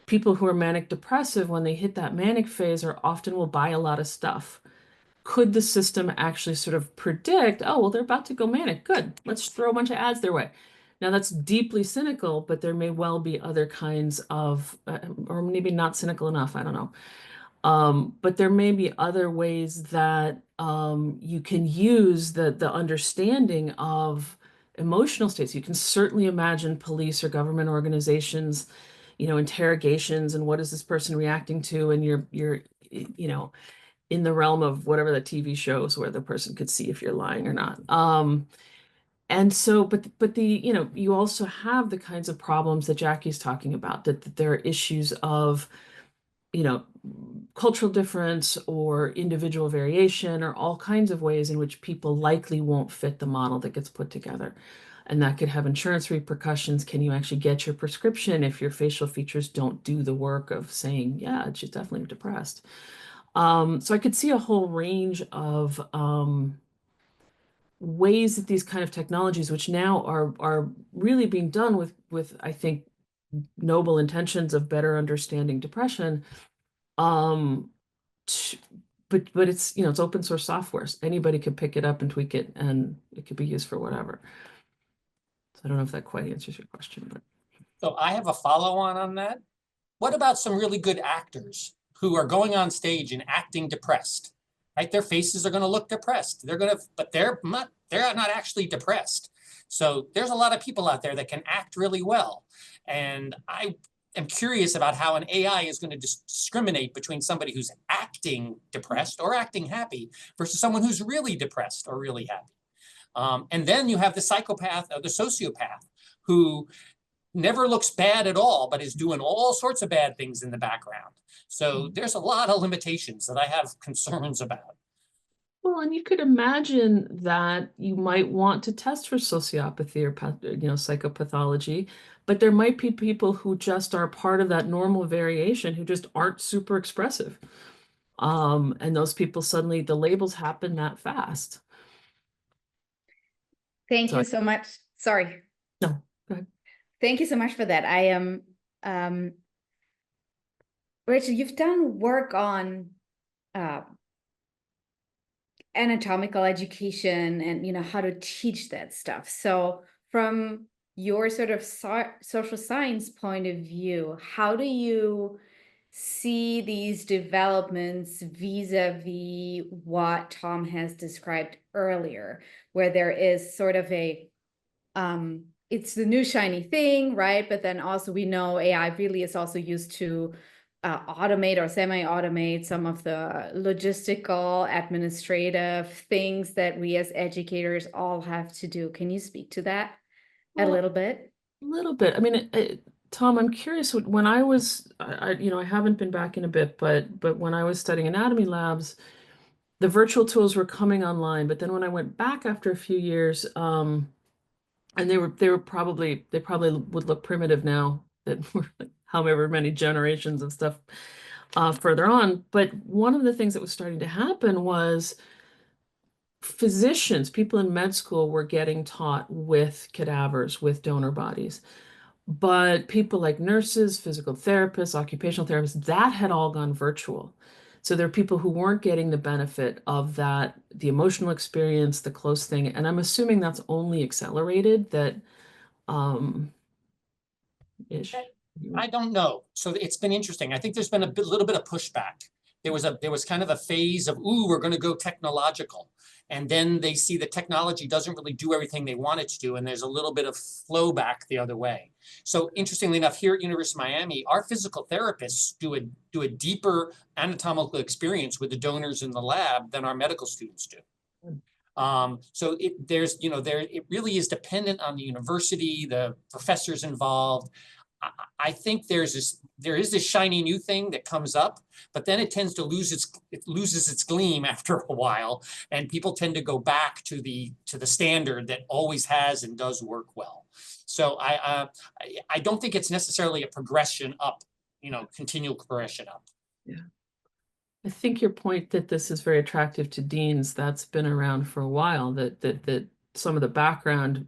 people who are manic depressive, when they hit that manic phase, are often will buy a lot of stuff. Could the system actually sort of predict, oh, well, they're about to go manic. Good. Let's throw a bunch of ads their way. Now, that's deeply cynical, but there may well be other kinds of, or maybe not cynical enough, I don't know. But there may be other ways that you can use the understanding of emotional states. You can certainly imagine police or government organizations, interrogations, and what is this person reacting to, and you're in the realm of whatever the TV shows where the person could see if you're lying or not. And so, but you also have the kinds of problems that Jackie's talking about, that there are issues of, cultural difference or individual variation, or all kinds of ways in which people likely won't fit the model that gets put together. And that could have insurance repercussions. Can you actually get your prescription if your facial features don't do the work of saying, yeah, she's definitely depressed? So I could see a whole range of ways that these kind of technologies, which now are really being done with I think noble intentions of better understanding depression, but it's it's open source software. So anybody could pick it up and tweak it, and it could be used for whatever. So I don't know if that quite answers your question, but So I have a follow-on on that. What about some really good actors who are going on stage and acting depressed? Right, their faces are going to look depressed. But they're not actually depressed. So there's a lot of people out there that can act really well, and I am curious about how an AI is going to discriminate between somebody who's acting depressed or acting happy versus someone who's really depressed or really happy. And then you have the psychopath or the sociopath who never looks bad at all, but is doing all sorts of bad things in the background. So there's a lot of limitations that I have concerns about. well, and you could imagine that you might want to test for sociopathy or psychopathology, but there might be people who just are part of that normal variation who just aren't super expressive. And those people, suddenly the labels happen that fast. Thank Sorry. you so much. Sorry. No, go ahead. Thank you so much for that. I am, Rachel, you've done work on anatomical education and how to teach that stuff. So from your sort of social science point of view, how do you see these developments vis-a-vis what Tom has described earlier, where there is sort of a it's the new shiny thing, right? But then also we know AI really is also used to automate or semi-automate some of the logistical, administrative things that we as educators all have to do. Can you speak to that a little bit? A little bit. I mean, Tom, I'm curious. When I was, I haven't been back in a bit, but when I was studying anatomy labs, the virtual tools were coming online. But then when I went back after a few years, and they probably would look primitive now that we're however many generations of stuff further on. But one of the things that was starting to happen was physicians, people in med school, were getting taught with cadavers, with donor bodies. But people like nurses, physical therapists, occupational therapists, that had all gone virtual. So there are people who weren't getting the benefit of that, the emotional experience, the close thing. And I'm assuming that's only accelerated that ish. I don't know. So it's been interesting. I think there's been a little bit of pushback. There was kind of a phase of, ooh, we're going to go technological. And then they see the technology doesn't really do everything they want it to do. And there's a little bit of flow back the other way. So interestingly enough, here at University of Miami, our physical therapists do a deeper anatomical experience with the donors in the lab than our medical students do. So it really is dependent on the university, the professors involved. I think there is this shiny new thing that comes up, but then it tends to loses its gleam after a while, and people tend to go back to the standard that always has and does work well. So I don't think it's necessarily a progression up, continual progression up. Yeah. I think your point that this is very attractive to deans, that's been around for a while, that some of the background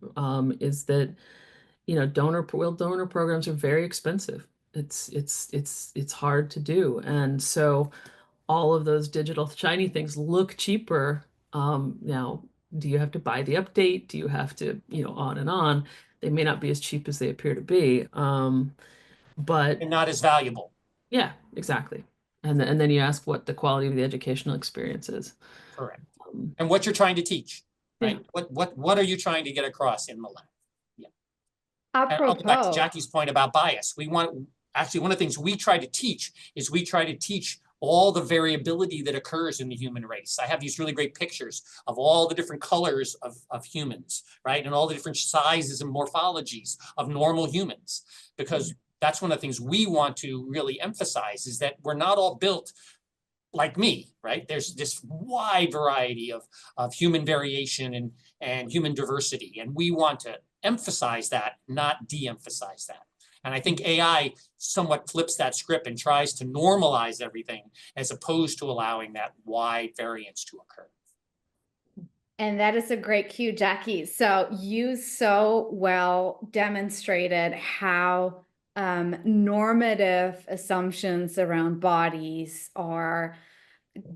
is that donor programs are very expensive. It's hard to do. And so all of those digital shiny things look cheaper. Now, do you have to buy the update? Do you have to, on and on? They may not be as cheap as they appear to be. But And not as valuable. yeah, exactly. And then you ask what the quality of the educational experience is. Correct. And what you're trying to teach, right? Yeah. What are you trying to get across in the lab? And I'll go back to Apropos, Jackie's point about bias. Actually, one of the things we try to teach is all the variability that occurs in the human race. I have these really great pictures of all the different colors of humans, right? And all the different sizes and morphologies of normal humans, because that's one of the things we want to really emphasize, is that we're not all built like me, right? There's this wide variety of human variation and human diversity. And we want to emphasize that, not de-emphasize that. And I think AI somewhat flips that script and tries to normalize everything as opposed to allowing that wide variance to occur. and that is a great cue, Jackie. So you so well demonstrated how normative assumptions around bodies are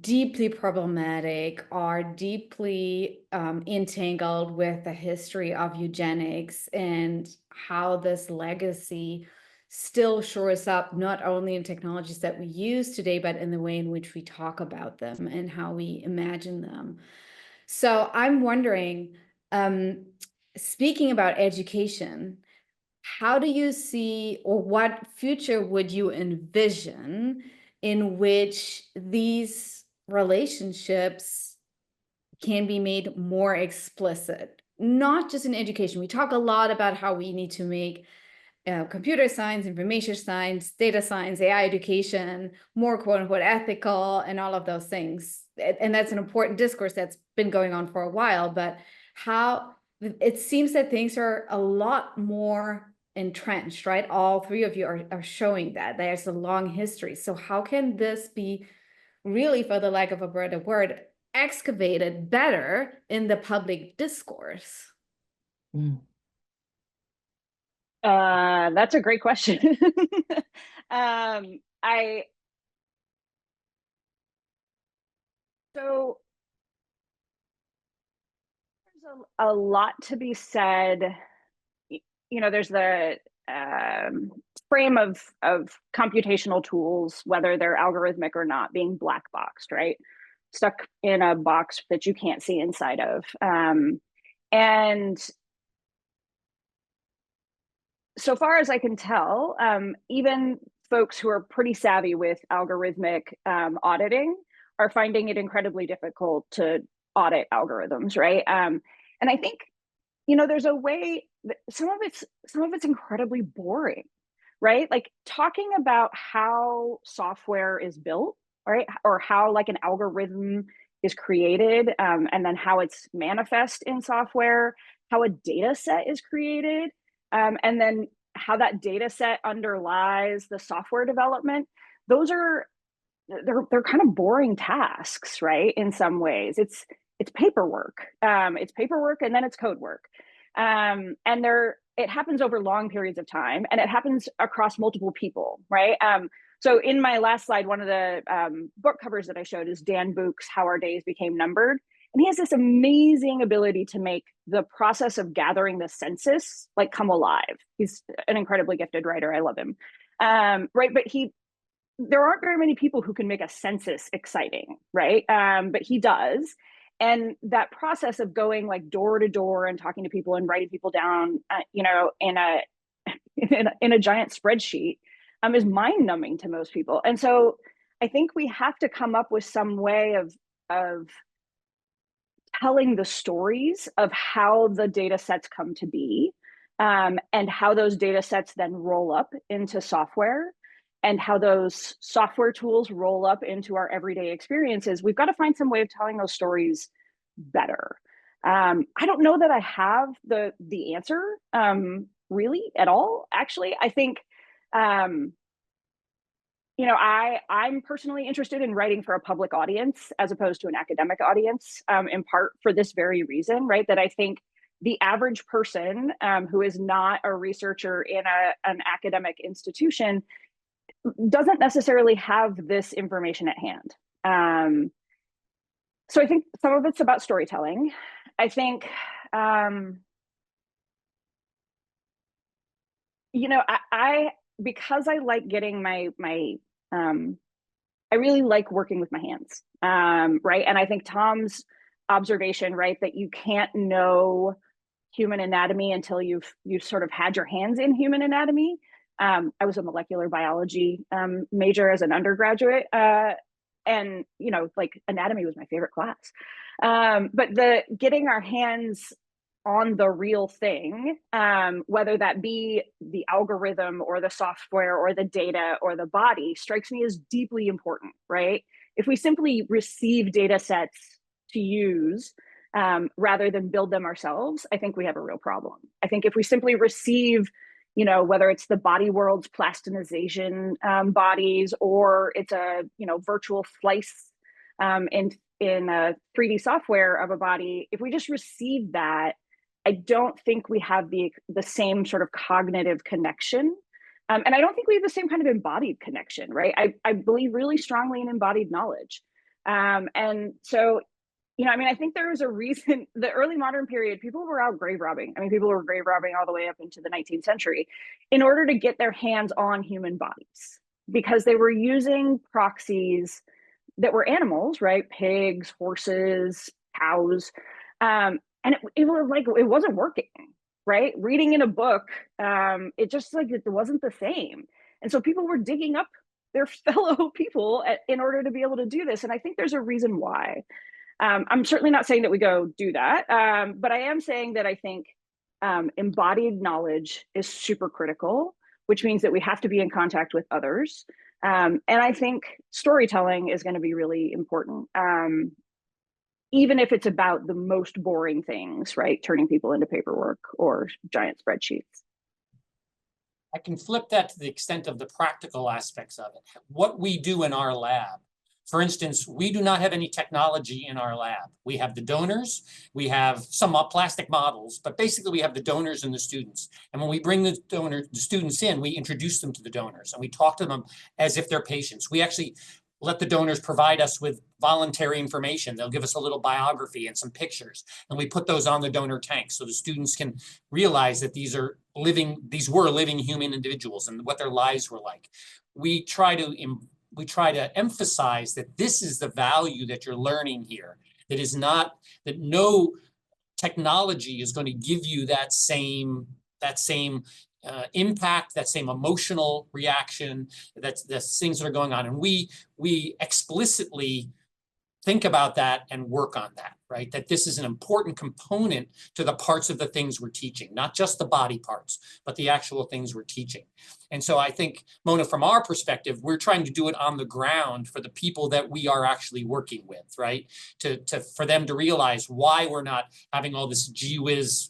deeply problematic, are deeply entangled with the history of eugenics, and how this legacy still shores up not only in technologies that we use today, but in the way in which we talk about them and how we imagine them. So I'm wondering, speaking about education, how do you see, or what future would you envision in which these relationships can be made more explicit? Not just in education. We talk a lot about how we need to make computer science, information science, data science, AI education more quote unquote ethical and all of those things. And that's an important discourse that's been going on for a while, but how it seems that things are a lot more entrenched, right? All three of you are showing that there's a long history. So how can this be really, for the lack of a better word, excavated better in the public discourse? That's a great question. So there's a lot to be said. There's the frame of computational tools, whether they're algorithmic or not, being black boxed, right? Stuck in a box that you can't see inside of. And so far as I can tell, even folks who are pretty savvy with algorithmic auditing are finding it incredibly difficult to audit algorithms, right? And I think, there's a way that some of it's incredibly boring, right? Like talking about how software is built, right? Or how like an algorithm is created, and then how it's manifest in software, how a data set is created, and then how that data set underlies the software development. Those are, they're kind of boring tasks, right? In some ways, it's paperwork. It's paperwork, and then it's code work. And it happens over long periods of time, and it happens across multiple people, right? So in my last slide, one of the book covers that I showed is Dan Book's How Our Days Became Numbered. And he has this amazing ability to make the process of gathering the census like come alive. He's an incredibly gifted writer. I love him. right? But there aren't very many people who can make a census exciting, right? But he does. And that process of going like door to door and talking to people and writing people down, you know, in a giant spreadsheet, is mind numbing to most people. And so I think we have to come up with some way of telling the stories of how the data sets come to be, and how those data sets then roll up into software, and how those software tools roll up into our everyday experiences. We've got to find some way of telling those stories better. I don't know that I have the answer really at all. Actually, I think you know, I'm personally interested in writing for a public audience as opposed to an academic audience, in part for this very reason, right? That I think the average person who is not a researcher in an academic institution doesn't necessarily have this information at hand. So I think some of it's about storytelling. I think, you know, because I like getting I really like working with my hands, right? And I think Tom's observation, right, that you can't know human anatomy until you've sort of had your hands in human anatomy. I was a molecular biology major as an undergraduate, and you know, like anatomy was my favorite class. But the getting our hands on the real thing, whether that be the algorithm or the software or the data or the body, strikes me as deeply important, right? If we simply receive data sets to use rather than build them ourselves, I think we have a real problem. I think if we simply receive, you know, whether it's the body world's plastinization bodies, or it's a, you know, virtual slice in a 3D software of a body, if we just receive that, I don't think we have the same sort of cognitive connection. And I don't think we have the same kind of embodied connection, right? I believe really strongly in embodied knowledge. And so, you know, I mean, I think there was a reason, the early modern period, people were out grave robbing. I mean, people were grave robbing all the way up into the 19th century in order to get their hands on human bodies, because they were using proxies that were animals, right? Pigs, horses, cows. And it was like, it wasn't working, right? Reading in a book, it just like, it wasn't the same. And so people were digging up their fellow people in order to be able to do this. And I think there's a reason why. I'm certainly not saying that we go do that, but I am saying that I think embodied knowledge is super critical, which means that we have to be in contact with others. And I think storytelling is going to be really important, even if it's about the most boring things, right? Turning people into paperwork or giant spreadsheets. I can flip that to the extent of the practical aspects of it. What we do in our lab. For instance, we do not have any technology in our lab. We have the donors, we have some plastic models, but basically we have the donors and the students. And when we bring the students in, we introduce them to the donors and we talk to them as if they're patients. We actually let the donors provide us with voluntary information. They'll give us a little biography and some pictures, and we put those on the donor tank so the students can realize that these were living human individuals and what their lives were like. We try to emphasize that this is the value that you're learning here. That no technology is going to give you that same impact, that same emotional reaction, that's things that are going on. And we explicitly think about that and work on that, right? That this is an important component to the parts of the things we're teaching, not just the body parts, but the actual things we're teaching. And so I think, Mona, from our perspective, we're trying to do it on the ground for the people that we are actually working with, right? For them to realize why we're not having all this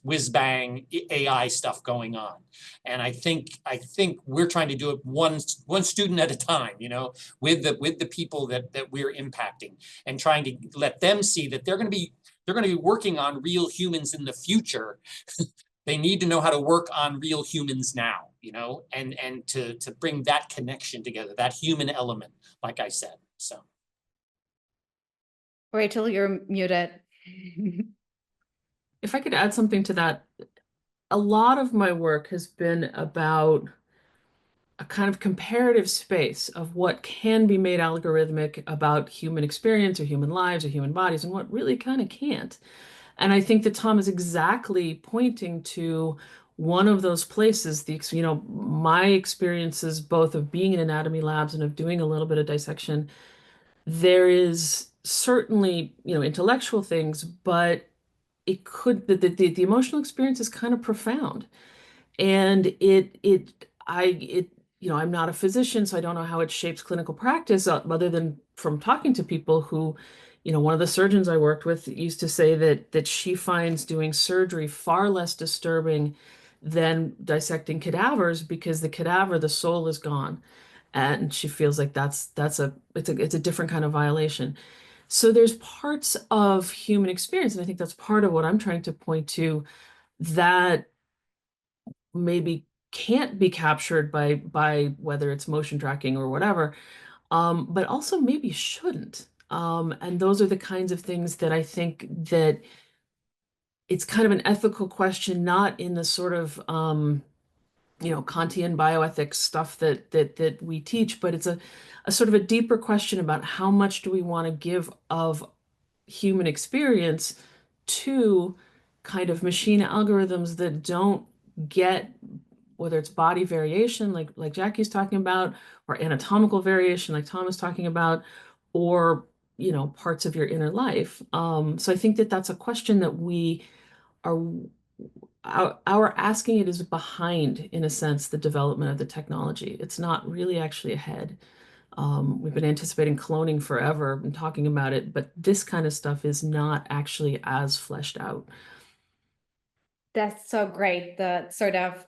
whiz bang AI stuff going on. And I think we're trying to do it one student at a time, you know, with the people that we're impacting, and trying to let them see that they're going to be working on real humans in the future. They need to know how to work on real humans now, you know, and to bring that connection together, that human element, like I said. So, Rachel, you're muted. If I could add something to that, a lot of my work has been about a kind of comparative space of what can be made algorithmic about human experience or human lives or human bodies and what really kind of can't. And I think that Tom is exactly pointing to one of those places, my experiences both of being in anatomy labs and of doing a little bit of dissection. There is certainly, intellectual things, but it could, the emotional experience is kind of profound. And I'm not a physician, so I don't know how it shapes clinical practice other than from talking to people who, one of the surgeons I worked with used to say that she finds doing surgery far less disturbing than dissecting cadavers because the soul is gone. And she feels like it's a different kind of violation. So there's parts of human experience, and I think that's part of what I'm trying to point to, that maybe can't be captured by whether it's motion tracking or whatever, but also maybe shouldn't. And those are the kinds of things that I think that it's kind of an ethical question, not in the sort of Kantian bioethics stuff that we teach, but it's a sort of a deeper question about how much do we want to give of human experience to kind of machine algorithms that don't get, whether it's body variation like Jackie's talking about, or anatomical variation like Tom is talking about, or parts of your inner life. So I think that that's a question that we are our asking it is behind, in a sense, the development of the technology. It's not really actually ahead. We've been anticipating cloning forever and talking about it, but this kind of stuff is not actually as fleshed out. That's so great. The sort of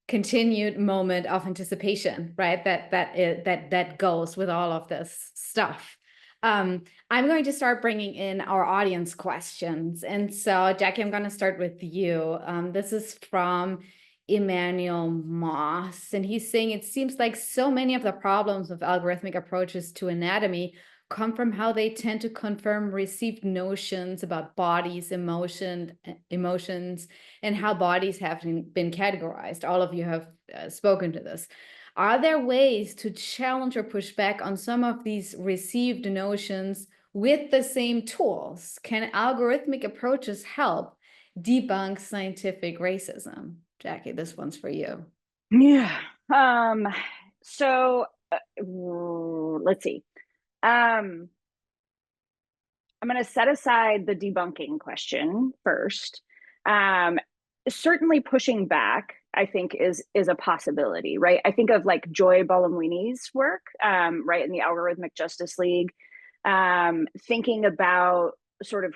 continued moment of anticipation, right? That goes with all of this stuff. I'm going to start bringing in our audience questions. And so, Jackie, I'm going to start with you. This is from Emmanuel Moss, and he's saying, it seems like so many of the problems of algorithmic approaches to anatomy come from how they tend to confirm received notions about bodies, emotions, and how bodies have been categorized. All of you have spoken to this. Are there ways to challenge or push back on some of these received notions with the same tools? Can algorithmic approaches help debunk scientific racism? Jackie, this one's for you. Yeah. So let's see. I'm going to set aside the debunking question first. Certainly pushing back, I think, is a possibility, right? I think of like Joy Buolamwini's work, right, in the Algorithmic Justice League, thinking about sort of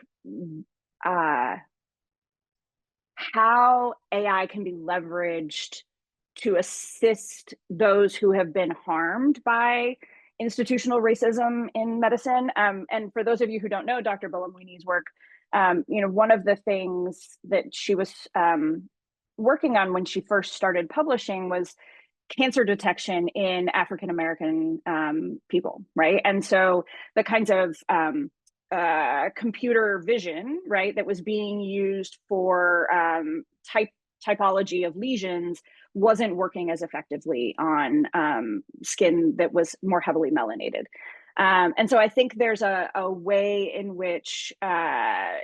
how AI can be leveraged to assist those who have been harmed by institutional racism in medicine. And for those of you who don't know Dr. Buolamwini's work, one of the things that she was working on when she first started publishing was cancer detection in African-American people, right? And so the kinds of computer vision, right, that was being used for typology of lesions wasn't working as effectively on skin that was more heavily melanated. And so I think there's a way in which that's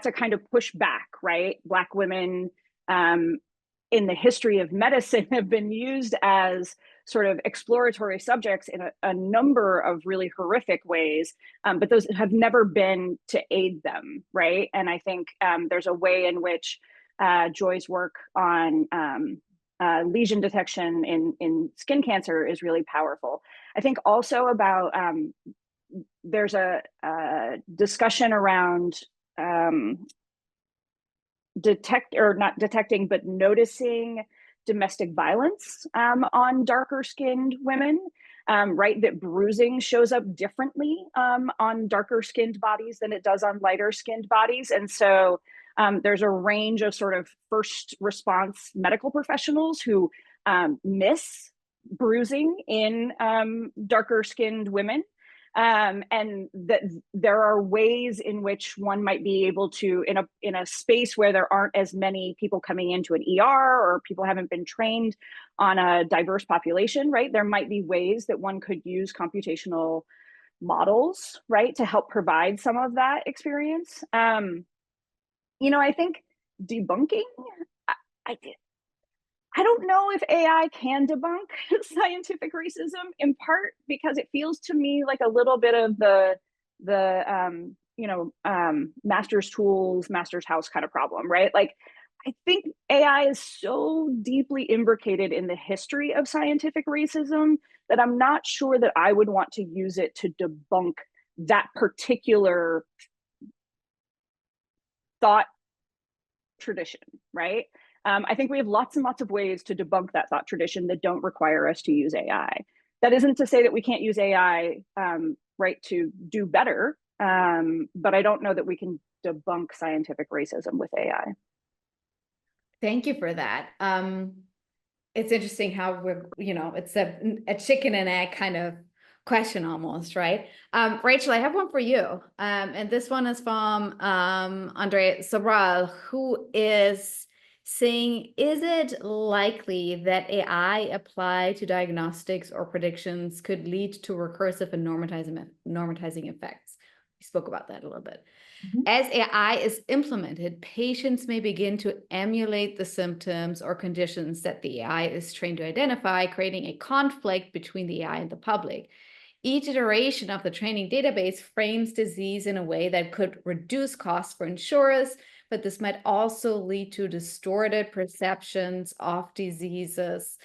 a kind of pushback, right? Black women in the history of medicine have been used as sort of exploratory subjects in a number of really horrific ways, but those have never been to aid them, right? And I think there's a way in which Joy's work on lesion detection in skin cancer is really powerful. I think also about there's a discussion around not detecting, but noticing domestic violence on darker skinned women, right? That bruising shows up differently on darker skinned bodies than it does on lighter skinned bodies. And so there's a range of sort of first response medical professionals who miss bruising in darker skinned women. And that there are ways in which one might be able to, in a space where there aren't as many people coming into an ER or people haven't been trained on a diverse population, right? There might be ways that one could use computational models, right, to help provide some of that experience. You know, I think debunking, I don't know if AI can debunk scientific racism, in part because it feels to me like a little bit of the master's tools, master's house kind of problem, right? Like, I think AI is so deeply imbricated in the history of scientific racism that I'm not sure that I would want to use it to debunk that particular thought tradition, right? I think we have lots and lots of ways to debunk that thought tradition that don't require us to use AI. That isn't to say that we can't use AI, right, to do better, but I don't know that we can debunk scientific racism with AI. Thank you for that. It's interesting how we're, it's a chicken and egg kind of question almost, right? Rachel, I have one for you. And this one is from Andre Sobral, who is saying, is it likely that AI applied to diagnostics or predictions could lead to recursive and normatizing effects? We spoke about that a little bit. As AI is implemented, patients may begin to emulate the symptoms or conditions that the AI is trained to identify, creating a conflict between the AI and the public. Each iteration of the training database frames disease in a way that could reduce costs for insurers, but this might also lead to distorted perceptions of diseases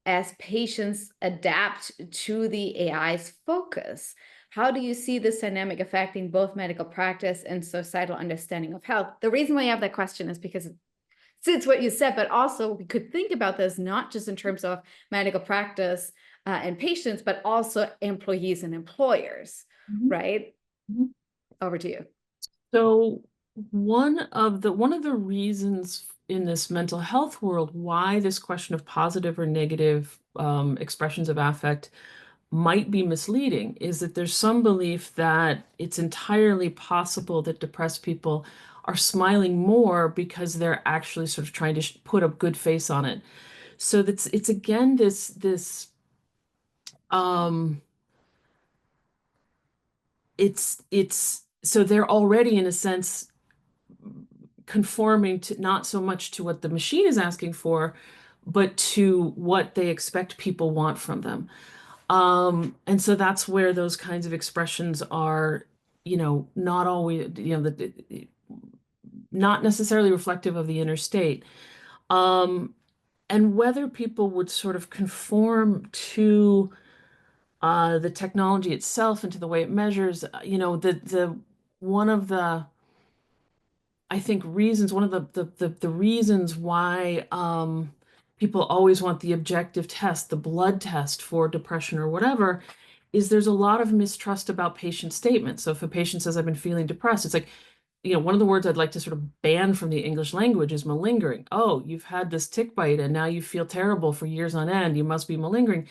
as patients adapt to the AI's focus. How do you see this dynamic affecting both medical practice and societal understanding of health? The reason why I have that question is because it's what you said, but also we could think about this not just in terms of medical practice and patients, but also employees and employers, right? Over to you. So one of the reasons in this mental health world why this question of positive or negative expressions of affect might be misleading is that there's some belief that it's entirely possible that depressed people are smiling more because they're actually sort of trying to put a good face on it. So that's it's again this so they're already in a sense conforming to not so much to what the machine is asking for, but to what they expect people want from them. And so that's where those kinds of expressions are, not always, not necessarily reflective of the inner state. And whether people would sort of conform to the technology itself and to the way it measures, one of the, I think, reasons, one of the reasons why people always want the objective test, the blood test for depression or whatever, is there's a lot of mistrust about patient statements. So if a patient says, I've been feeling depressed, it's like, one of the words I'd like to sort of ban from the English language is malingering. Oh, you've had this tick bite and now you feel terrible for years on end. You must be malingering.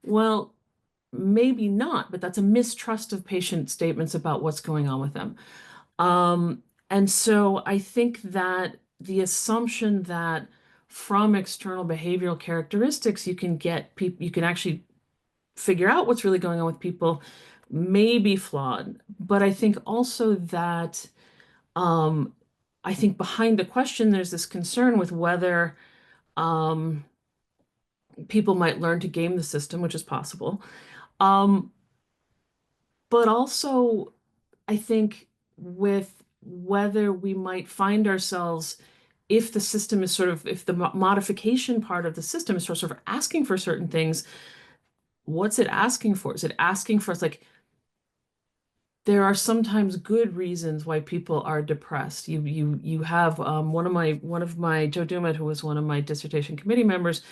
Well, maybe not, but that's a mistrust of patient statements about what's going on with them. And so I think that the assumption that from external behavioral characteristics, you can actually figure out what's really going on with people may be flawed. But I think also that I think behind the question, there's this concern with whether people might learn to game the system, which is possible. But also, I think with whether we might find ourselves, if the system is if the modification part of the system is sort of asking for certain things, what's it asking for? Is it asking for us, like, there are sometimes good reasons why people are depressed. You have one of my Joe Dumet, who was one of my dissertation committee members,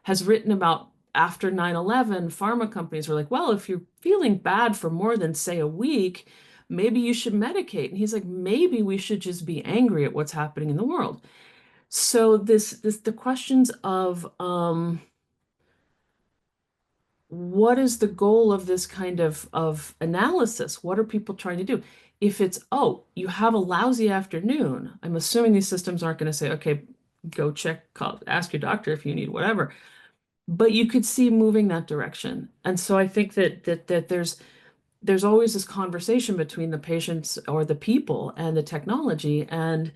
has written about after 9/11, pharma companies were like, well, if you're feeling bad for more than, say, a week, maybe you should medicate. And he's like, maybe we should just be angry at what's happening in the world. So the questions of what is the goal of this kind of analysis? What are people trying to do? If it's, oh, you have a lousy afternoon, I'm assuming these systems aren't going to say, okay, go check, call, ask your doctor if you need whatever. But you could see moving that direction. And so I think that there's always this conversation between the patients or the people and the technology. And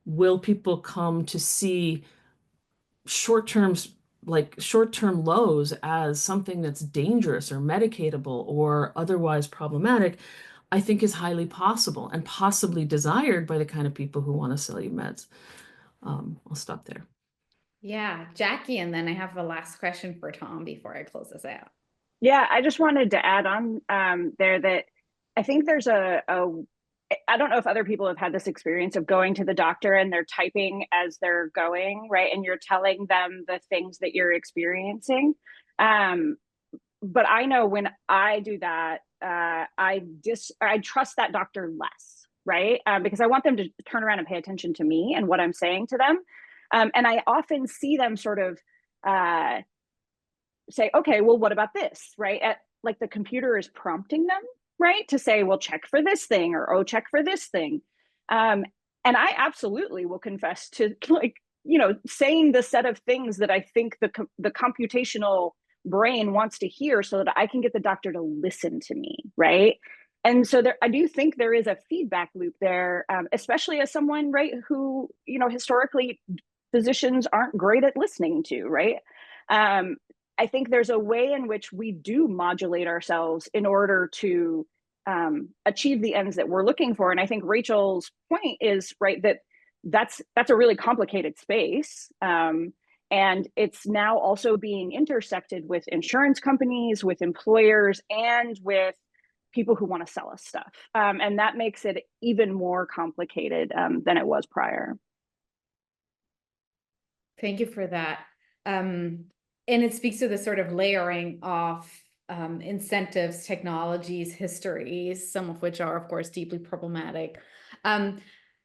will people come to see short-term lows as something that's dangerous or medicatable or otherwise problematic? I think is highly possible and possibly desired by the kind of people who want to sell you meds. I'll stop there. Yeah, Jackie, and then I have a last question for Tom before I close this out. Yeah, I just wanted to add on there that I think there's I don't know if other people have had this experience of going to the doctor and they're typing as they're going, right? And you're telling them the things that you're experiencing. But I know when I do that, I trust that doctor less, right? Because I want them to turn around and pay attention to me and what I'm saying to them. And I often see them sort of say, okay, well, what about this, right? Like the computer is prompting them, right? To say, well, check for this thing, or, oh, check for this thing. And I absolutely will confess to, like, saying the set of things that I think the computational brain wants to hear so that I can get the doctor to listen to me, right? And so I do think there is a feedback loop there, especially as someone, right, who, historically physicians aren't great at listening to, right? I think there's a way in which we do modulate ourselves in order to achieve the ends that we're looking for. And I think Rachel's point is right, that's a really complicated space. And it's now also being intersected with insurance companies, with employers, and with people who want to sell us stuff. And that makes it even more complicated than it was prior. Thank you for that. And it speaks to the sort of layering of incentives, technologies, histories, some of which are, of course, deeply problematic.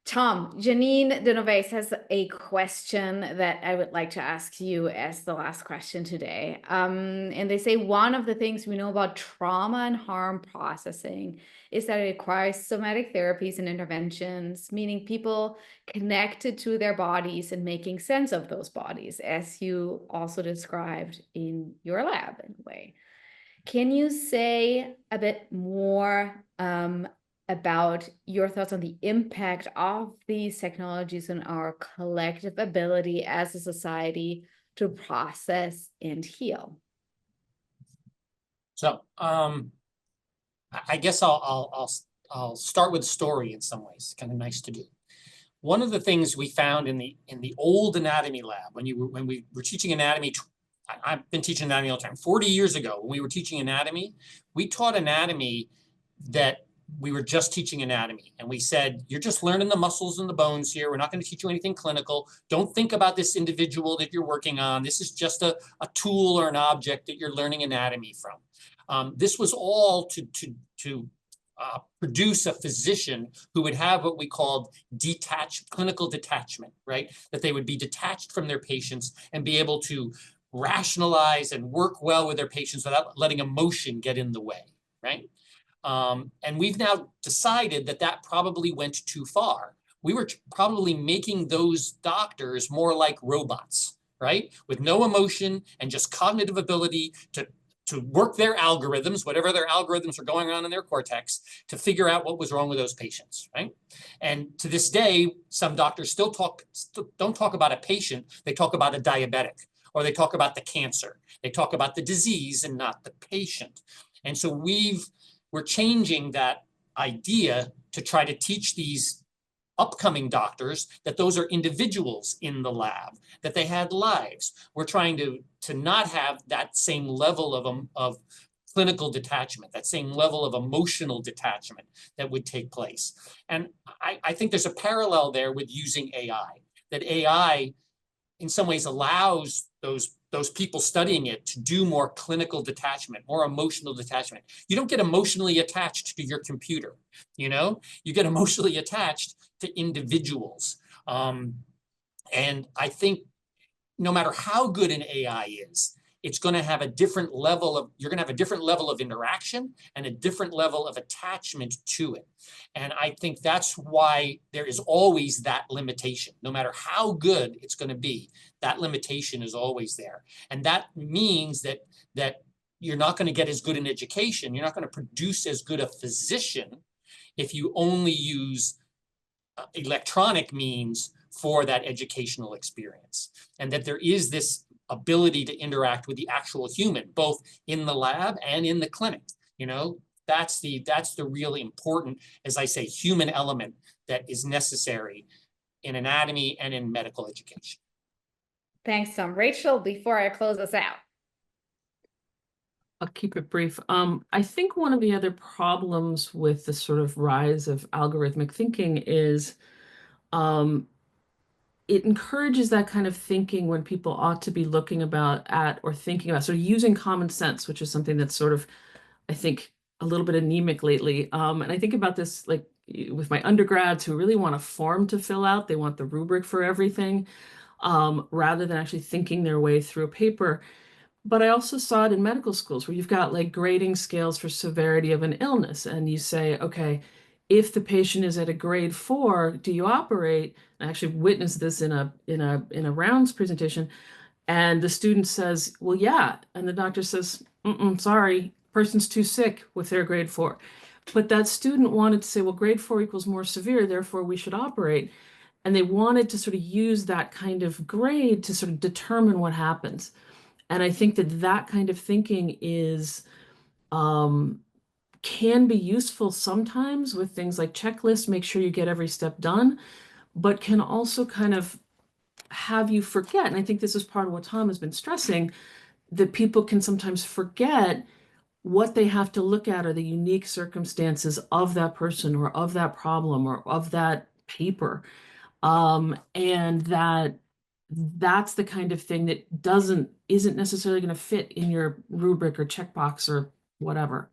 Tom, Janine Denoves has a question that I would like to ask you as the last question today. And they say one of the things we know about trauma and harm processing is that it requires somatic therapies and interventions, meaning people connected to their bodies and making sense of those bodies, as you also described in your lab in a way. Can you say a bit more about your thoughts on the impact of these technologies on our collective ability as a society to process and heal? So I guess I'll start with a story in some ways. It's kind of nice to do. One of the things we found in the old anatomy lab when we were teaching anatomy, I've been teaching anatomy all the time. 40 years ago, when we were teaching anatomy, we taught anatomy that we were just teaching anatomy. And we said, you're just learning the muscles and the bones here. We're not going to teach you anything clinical. Don't think about this individual that you're working on. This is just a tool or an object that you're learning anatomy from. This was all to produce a physician who would have what we called clinical detachment, right? That they would be detached from their patients and be able to rationalize and work well with their patients without letting emotion get in the way, right? And we've now decided that probably went too far. We were probably making those doctors more like robots, right? With no emotion and just cognitive ability to work their algorithms, whatever their algorithms are going on in their cortex, to figure out what was wrong with those patients, right? And to this day, some doctors still don't talk about a patient, they talk about a diabetic, or they talk about the cancer. They talk about the disease and not the patient. And so we're changing that idea to try to teach these upcoming doctors that those are individuals in the lab, that they had lives. We're trying to not have that same level of clinical detachment, that same level of emotional detachment that would take place. And I think there's a parallel there with using AI, that AI in some ways allows those people studying it to do more clinical detachment, more emotional detachment. You don't get emotionally attached to your computer, you get emotionally attached to individuals. And I think no matter how good an AI is, it's going to have a different level of, you're going to have a different level of interaction and a different level of attachment to it. And I think that's why there is always that limitation. No matter how good it's going to be, that limitation is always there. And that means that you're not going to get as good an education. You're not going to produce as good a physician if you only use electronic means for that educational experience. And that there is this ability to interact with the actual human, both in the lab and in the clinic. You know, that's the really important, as I say, human element that is necessary in anatomy and in medical education. Thanks, Tom. Rachel, before I close us out. I'll keep it brief. I think one of the other problems with the sort of rise of algorithmic thinking is it encourages that kind of thinking when people ought to be looking at or thinking about sort of using common sense, which is something that's sort of, I think, a little bit anemic lately. And I think about this like with my undergrads who really want a form to fill out. They want the rubric for everything rather than actually thinking their way through a paper. But I also saw it in medical schools where you've got like grading scales for severity of an illness. And you say, okay, if the patient is at a grade 4, do you operate? I actually witnessed this in a rounds presentation. And the student says, well, yeah. And the doctor says, sorry, person's too sick with their grade 4. But that student wanted to say, well, grade 4 equals more severe, therefore we should operate. And they wanted to sort of use that kind of grade to sort of determine what happens. And I think that kind of thinking is can be useful sometimes with things like checklists, make sure you get every step done, but can also kind of have you forget. And I think this is part of what Tom has been stressing, that people can sometimes forget what they have to look at are the unique circumstances of that person or of that problem or of that paper. And that's the kind of thing that isn't necessarily going to fit in your rubric or checkbox or whatever.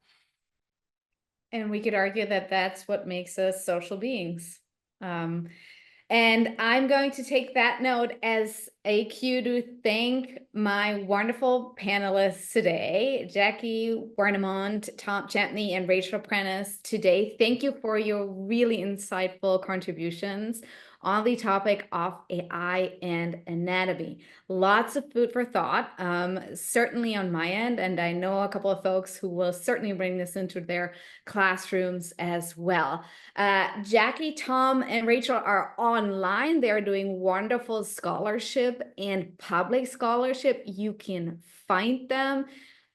And we could argue that that's what makes us social beings. And I'm going to take that note as a cue to thank my wonderful panelists today, Jackie Warnemont, Tom Champney, and Rachel Prentice today. Thank you for your really insightful contributions on the topic of AI and anatomy. Lots of food for thought, certainly on my end, and I know a couple of folks who will certainly bring this into their classrooms as well. Jackie, Tom, and Rachel are online. They're doing wonderful scholarship and public scholarship. You can find them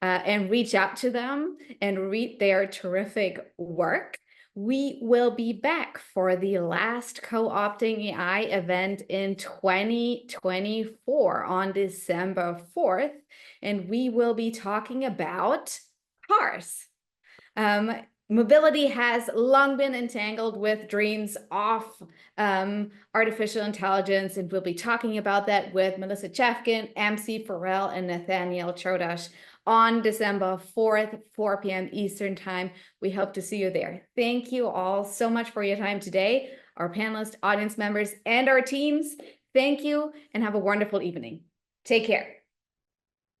and reach out to them and read their terrific work. We will be back for the last Co-opting AI event in 2024 on December 4th, and we will be talking about cars. Mobility has long been entangled with dreams of artificial intelligence, and we'll be talking about that with Melissa Chafkin, MC Farrell, and Nathaniel Chodosh on December 4th, 4 p.m. Eastern Time. We hope to see you there. Thank you all so much for your time today, our panelists, audience members, and our teams. Thank you, and have a wonderful evening. Take care.